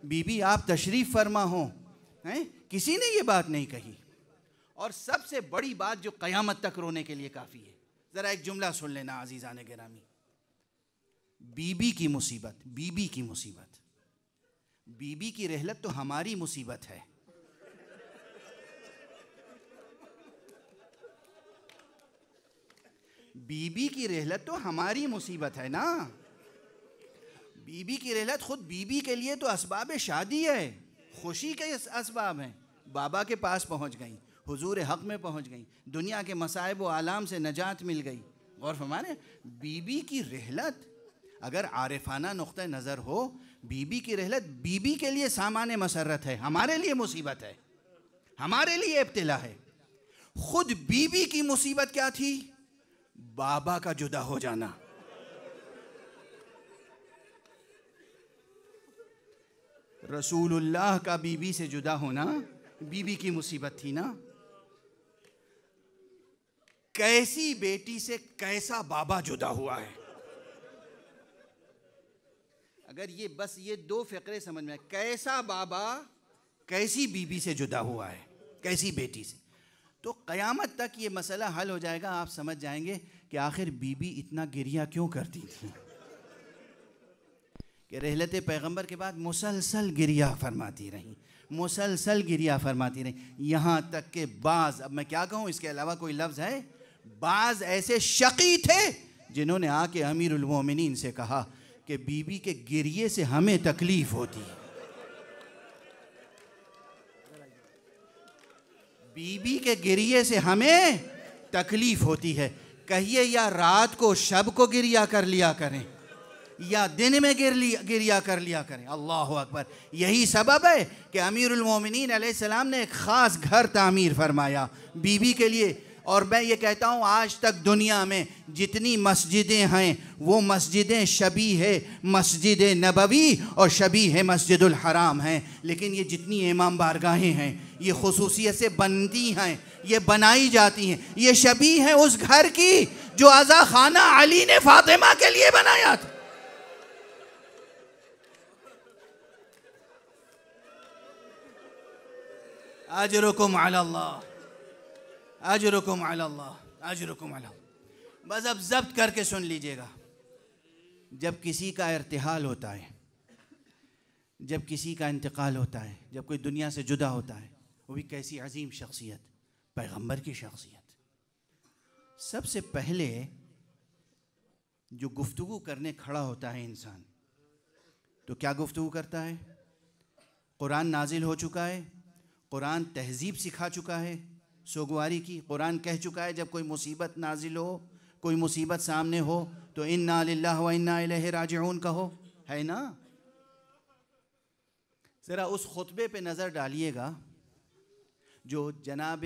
بی بی آپ تشریف فرما ہوں. کسی نے یہ بات نہیں کہی. اور سب سے بڑی بات جو قیامت تک رونے کے لیے کافی ہے، ذرا ایک جملہ سن لینا عزیزان گرامی. بی بی کی مصیبت، بی بی کی مصیبت، بی بی کی رحلت تو ہماری مصیبت ہے. بی بی کی رحلت تو ہماری مصیبت ہے نا. بی بی کی رحلت خود بی بی کے لیے تو اسباب شادی ہے، خوشی کے اسباب ہیں. بابا کے پاس پہنچ گئیں، حضور حق میں پہنچ گئیں، دنیا کے مصائب و آلام سے نجات مل گئی. غور فرمائیں، بی بی کی رحلت اگر عارفانہ نقطہ نظر ہو، بی بی کی رحلت بی بی کے لیے سامان مسرت ہے، ہمارے لیے مصیبت ہے، ہمارے لیے ابتلا ہے. خود بی بی کی مصیبت کیا تھی؟ بابا کا جدا ہو جانا. رسول اللہ کا بی بی سے جدا ہونا بی بی کی مصیبت تھی نا. کیسی بیٹی سے کیسا بابا جدا ہوا ہے. اگر یہ بس یہ دو فقرے سمجھ میں، کیسا بابا کیسی بی بی سے جدا ہوا ہے، کیسی بیٹی سے، تو قیامت تک یہ مسئلہ حل ہو جائے گا. آپ سمجھ جائیں گے کہ آخر بی بی اتنا گریہ کیوں کرتی تھی، کہ رحلت پیغمبر کے بعد مسلسل گریہ فرماتی رہیں، مسلسل گریہ فرماتی رہیں. یہاں تک کہ بعض، اب میں کیا کہوں، اس کے علاوہ کوئی لفظ ہے، بعض ایسے شقی تھے جنہوں نے آ کے امیر المومنین سے کہا کہ بی بی کے گریے سے ہمیں تکلیف ہوتی ہے، بی بی کے گریے سے ہمیں تکلیف ہوتی ہے. کہیے یا رات کو شب کو گریا کر لیا کریں یا دن میں گریا کر لیا کریں. اللہ اکبر. یہی سبب ہے کہ امیر المومنین علیہ السلام نے ایک خاص گھر تعمیر فرمایا بی بی کے لیے. اور میں یہ کہتا ہوں آج تک دنیا میں جتنی مسجدیں ہیں وہ مسجدیں شبیہ مسجد نبوی اور شبیہ مسجد الحرام ہیں. لیکن یہ جتنی امام بارگاہیں ہیں یہ خصوصیت سے بنتی ہیں, یہ بنائی جاتی ہیں. یہ شبیہ ہے اس گھر کی جو عزا خانہ علی نے فاطمہ کے لیے بنایا تھا. اجرکم علی اللہ, اجرکم علی اللہ, اجرکم علی اللہ. بس اب ضبط کر کے سن لیجئے گا. جب کسی کا ارتحال ہوتا ہے, جب کسی کا انتقال ہوتا ہے, جب کوئی دنیا سے جدا ہوتا ہے, وہ بھی کیسی عظیم شخصیت, پیغمبر کی شخصیت. سب سے پہلے جو گفتگو کرنے کھڑا ہوتا ہے انسان, تو کیا گفتگو کرتا ہے؟ قرآن نازل ہو چکا ہے, قرآن تہذیب سکھا چکا ہے سوگواری کی. قرآن کہہ چکا ہے جب کوئی مصیبت نازل ہو, کوئی مصیبت سامنے ہو تو انا للہ و انا الیہ راجعون کہو, ہے نا؟ ذرا اس خطبے پہ نظر ڈالیے گا جو جناب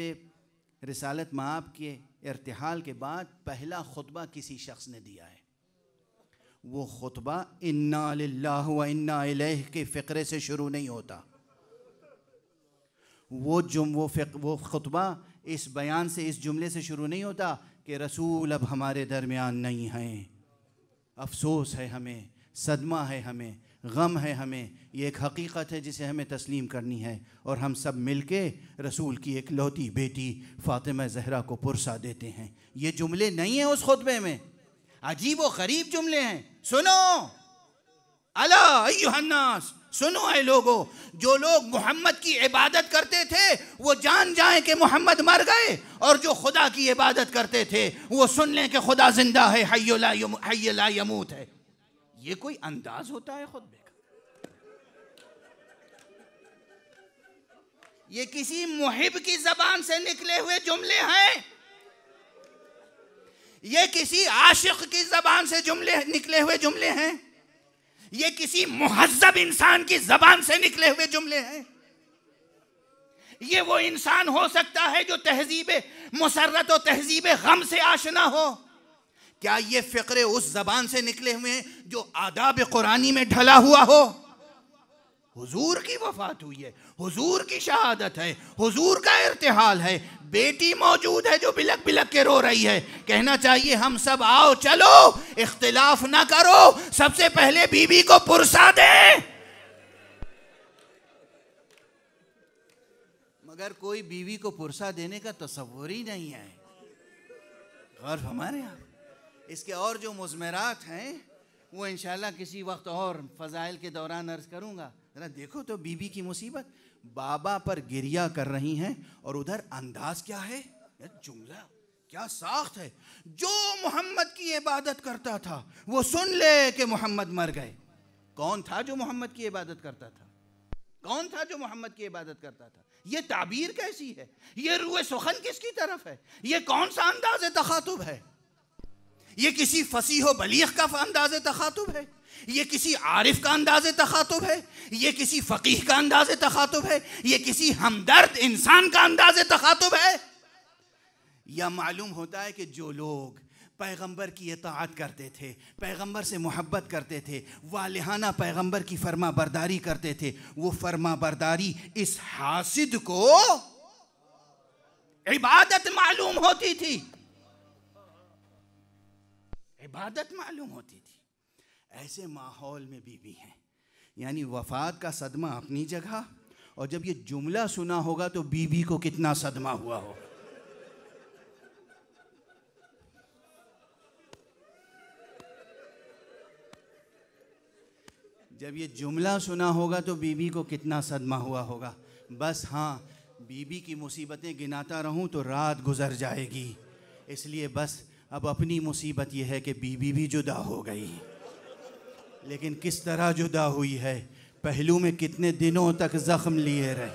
رسالت مآب کے ارتحال کے بعد پہلا خطبہ کسی شخص نے دیا ہے. وہ خطبہ انا للہ و انا الیہ کے فقرے سے شروع نہیں ہوتا. وہ خطبہ اس بیان سے, اس جملے سے شروع نہیں ہوتا کہ رسول اب ہمارے درمیان نہیں ہیں, افسوس ہے ہمیں, صدمہ ہے ہمیں, غم ہے ہمیں. یہ ایک حقیقت ہے جسے ہمیں تسلیم کرنی ہے, اور ہم سب مل کے رسول کی ایک لوتی بیٹی فاطمہ زہرا کو پرسا دیتے ہیں. یہ جملے نہیں ہیں اس خطبے میں, عجیب و غریب جملے ہیں. سنو الا ایھا الناس, سنو اے لوگو, جو لوگ محمد کی عبادت کرتے تھے وہ جان جائیں کہ محمد مر گئے, اور جو خدا کی عبادت کرتے تھے وہ سن لیں کہ خدا زندہ ہے, حی لا یموت ہے. یہ کوئی انداز ہوتا ہے خطبے کا؟ یہ کسی محب کی زبان سے نکلے ہوئے جملے ہیں, یہ کسی عاشق کی زبان سے نکلے ہوئے جملے ہیں, یہ کسی مہذب انسان کی زبان سے نکلے ہوئے جملے ہیں. یہ وہ انسان ہو سکتا ہے جو تہذیب مسرت و تہذیب غم سے آشنا ہو. کیا یہ فقرے اس زبان سے نکلے ہوئے ہیں جو آداب قرآنی میں ڈھلا ہوا ہو؟ حضور کی وفات ہوئی ہے, حضور کی شہادت ہے, حضور کا ارتحال ہے, بیٹی موجود ہے جو بلک بلک کے رو رہی ہے. کہنا چاہیے ہم سب آؤ چلو, اختلاف نہ کرو, سب سے پہلے بی بی کو پرسا دیں. مگر کوئی بیوی کو پرسا دینے کا تصور ہی نہیں ہے. غور ہمارے یہاں اس کے اور جو مضمرات ہیں وہ انشاءاللہ کسی وقت اور فضائل کے دوران عرض کروں گا. ذرا دیکھو تو بی بی کی مصیبت, بابا پر گریہ کر رہی ہیں, اور ادھر انداز کیا ہے, جملہ کیا ساخت ہے. جو محمد کی عبادت کرتا تھا وہ سن لے کہ محمد مر گئے. کون تھا جو محمد کی عبادت کرتا تھا؟ کون تھا جو محمد کی عبادت کرتا تھا؟ یہ تعبیر کیسی ہے؟ یہ روح سخن کس کی طرف ہے؟ یہ کون سا انداز تخاطب ہے؟ یہ کسی فصیح و بلیغ کا انداز تخاطب ہے؟ یہ کسی عارف کا انداز تخاطب ہے؟ یہ کسی فقیہ کا انداز تخاطب ہے؟ یہ کسی ہمدرد انسان کا انداز تخاطب ہے؟ یا معلوم ہوتا ہے کہ جو لوگ پیغمبر کی اطاعت کرتے تھے, پیغمبر سے محبت کرتے تھے, والہانہ پیغمبر کی فرما برداری کرتے تھے, وہ فرما برداری اس حاسد کو عبادت معلوم ہوتی تھی, عبادت معلوم ہوتی تھی. ایسے ماحول میں بی بی ہیں, یعنی وفات کا صدمہ اپنی جگہ, اور جب یہ جملہ سنا ہوگا تو بی بی کو کتنا صدمہ ہوا ہوگا. جب یہ جملہ سنا ہوگا تو بی بی کو کتنا صدمہ ہوا ہوگا. بس ہاں, بی بی کی مصیبتیں گناتا رہوں تو رات گزر جائے گی, اس لیے بس اب اپنی مصیبت یہ ہے کہ بی بی بھی جدا ہو گئی. لیکن کس طرح جدا ہوئی ہے, پہلو میں کتنے دنوں تک زخم لیے رہے.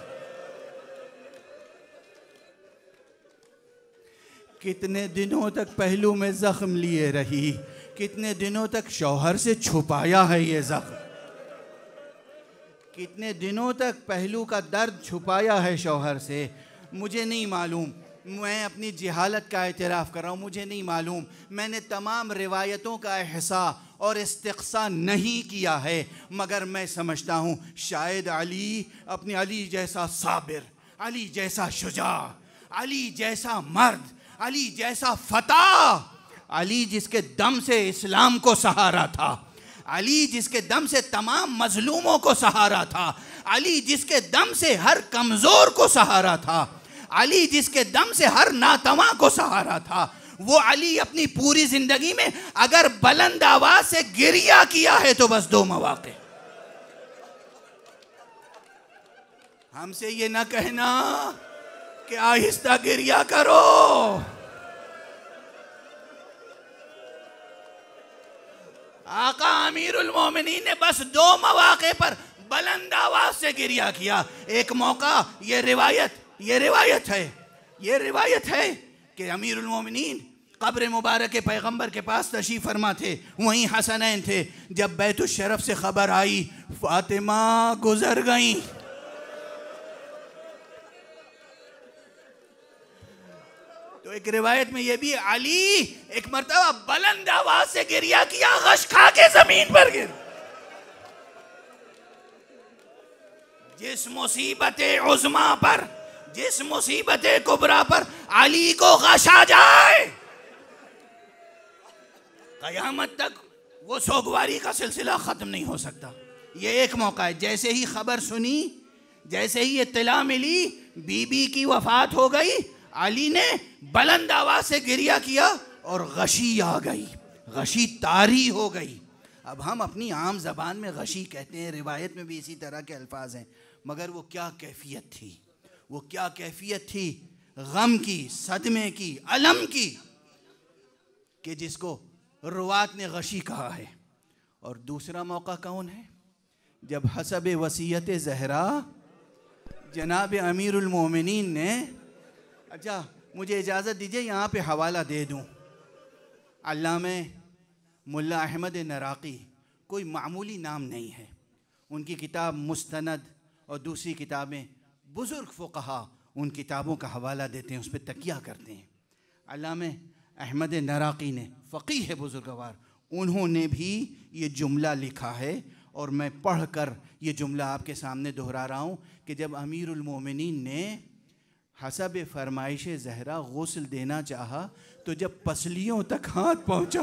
کتنے دنوں تک پہلو میں زخم لیے رہی، کتنے دنوں تک شوہر سے چھپایا ہے یہ زخم، کتنے دنوں تک پہلو کا درد چھپایا ہے شوہر سے. مجھے نہیں معلوم، میں اپنی جہالت کا اعتراف کر رہا ہوں، مجھے نہیں معلوم. میں نے تمام روایتوں کا احصاء اور استقصاء نہیں کیا ہے، مگر میں سمجھتا ہوں شاید علی اپنی علی جیسا صابر، علی جیسا شجاع، علی جیسا مرد، علی جیسا فتح، علی جس کے دم سے اسلام کو سہارا تھا، علی جس کے دم سے تمام مظلوموں کو سہارا تھا، علی جس کے دم سے ہر کمزور کو سہارا تھا، علی جس کے دم سے ہر ناتواں کو سہارا تھا، وہ علی اپنی پوری زندگی میں اگر بلند آواز سے گریہ کیا ہے تو بس 2 مواقع. ہم سے یہ نہ کہنا کہ آہستہ گریہ کرو. آقا امیر المومنین نے بس 2 مواقع پر بلند آواز سے گریہ کیا. ایک موقع یہ روایت ہے کہ امیر المومنین قبر مبارک پیغمبر کے پاس تشریف فرما تھے، وہیں حسنین تھے. جب بیت الشرف سے خبر آئی فاطمہ گزر گئیں، تو ایک روایت میں یہ بھی علی ایک مرتبہ بلند آواز سے گریہ کیا، غش کھا کے زمین پر گر. جس مصیبت عظمیٰ پر، جس مصیبت کبریٰ پر علی کو غش آ جائے، قیامت تک وہ سوگواری کا سلسلہ ختم نہیں ہو سکتا. یہ ایک موقع ہے. جیسے ہی خبر سنی، جیسے ہی اطلاع ملی بی بی کی وفات ہو گئی، علی نے بلند آواز سے گریہ کیا اور غشی آ گئی، غشی طاری ہو گئی. اب ہم اپنی عام زبان میں غشی کہتے ہیں، روایت میں بھی اسی طرح کے الفاظ ہیں، مگر وہ کیا کیفیت تھی، وہ کیا کیفیت تھی غم کی، صدمے کی، الم کی، کہ جس کو روات نے غشی کہا ہے. اور دوسرا موقع کون ہے؟ جب حسب وصیت زہرا جناب امیر المومنین نے، اچھا مجھے اجازت دیجئے یہاں پہ حوالہ دے دوں. علامہ ملا احمد نراقی کوئی معمولی نام نہیں ہے. ان کی کتاب مستند اور دوسری کتابیں بزرگ فقہا ان کتابوں کا حوالہ دیتے ہیں، اس پہ تکیہ کرتے ہیں. علامہ احمد نراقی نے، فقیہ بزرگوار، انہوں نے بھی یہ جملہ لکھا ہے اور میں پڑھ کر یہ جملہ آپ کے سامنے دہرا رہا ہوں کہ جب امیر المومنین نے حسب فرمائش زہرا غسل دینا چاہا تو جب پسلیوں تک ہاتھ پہنچا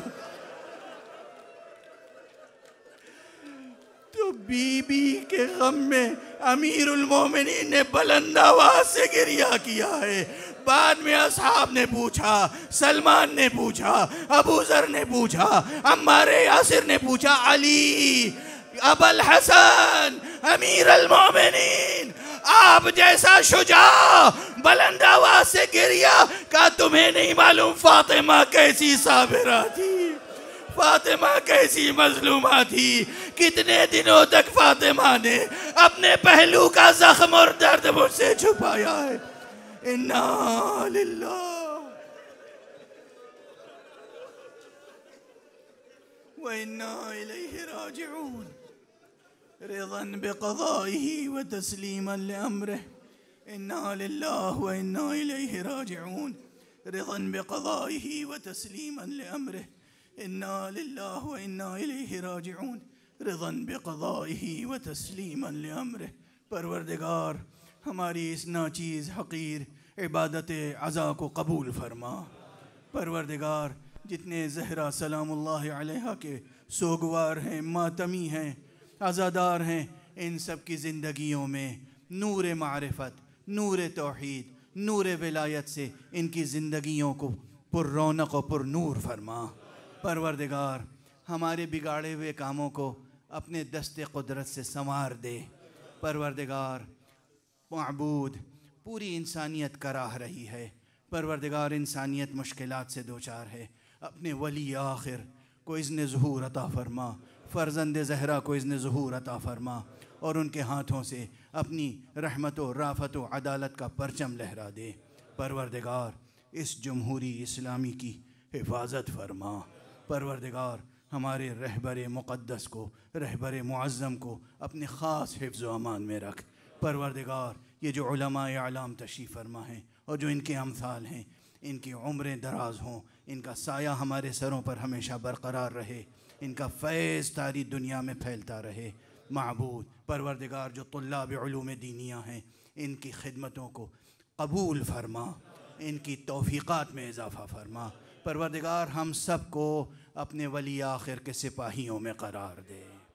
تو بی بی کے غم میں امیر المومنین نے بلند آواز سے گریہ کیا ہے. بعد میں اصحاب نے پوچھا، سلمان نے پوچھا، ابو ذر نے پوچھا، عمار یاسر نے پوچھا، علی ابو الحسن امیر المومنین، آپ جیسا شجاع بلند آواز سے گریہ، کہا تمہیں نہیں معلوم فاطمہ کیسی صابرہ تھی، فاطمہ کیسی مظلومہ تھی. کتنے دنوں تک فاطمہ نے اپنے پہلو کا زخم اور درد مجھ سے چھپایا ہے. اِنَّا لِلَّهِ وَإِنَّا إِلَيْهِ رَاجِعُونَ رِضًا بِقَضَائِهِ وَتَسْلِيمًا لِأَمْرِهِ. إِنَّا لِلَّهِ وَإِنَّا إِلَيْهِ رَاجِعُونَ رِضًا بِقَضَائِهِ وَتَسْلِيمًا لِأَمْرِهِ. إِنَّا لِلَّهِ وَإِنَّا إِلَيْهِ رَاجِعُونَ رِضًا بِقَضَائِهِ وَتَسْلِيمًا لِأَمْرِهِ. پروردگار ہماری اس ناچیز حقیر عبادت عزا کو قبول فرما. پروردگار جتنے زہرا سلام اللہ علیہا کے سوگوار ہیں، ماتمی ہیں، عزادار ہیں، ان سب کی زندگیوں میں نور معرفت، نور توحید، نور ولایت سے ان کی زندگیوں کو پر رونق و پر نور فرما. پروردگار ہمارے بگاڑے ہوئے کاموں کو اپنے دست قدرت سے سنوار دے. پروردگار معبود پوری انسانیت کراہ رہی ہے. پروردگار انسانیت مشکلات سے دوچار ہے. اپنے ولی آخر کو اذن ظہور عطا فرما، فرزند زہرا کو اذن ظہور عطا فرما، اور ان کے ہاتھوں سے اپنی رحمت و رافت و عدالت کا پرچم لہرا دے. پروردگار اس جمہوری اسلامی کی حفاظت فرما۔ پروردگار ہمارے رہبر مقدس کو، رہبر معظم کو اپنے خاص حفظ و امان میں رکھ۔ پروردگار یہ جو علماء اعلام تشریف فرما ہیں اور جو ان کے امثال ہیں، ان کی عمریں دراز ہوں، ان کا سایہ ہمارے سروں پر ہمیشہ برقرار رہے، ان کا فیض ساری دنیا میں پھیلتا رہے۔ معبود پروردگار جو طلاب علوم دینیہ ہیں، ان کی خدمتوں کو قبول فرما، ان کی توفیقات میں اضافہ فرما۔ پروردگار ہم سب کو اپنے ولی آخر کے سپاہیوں میں قرار دے۔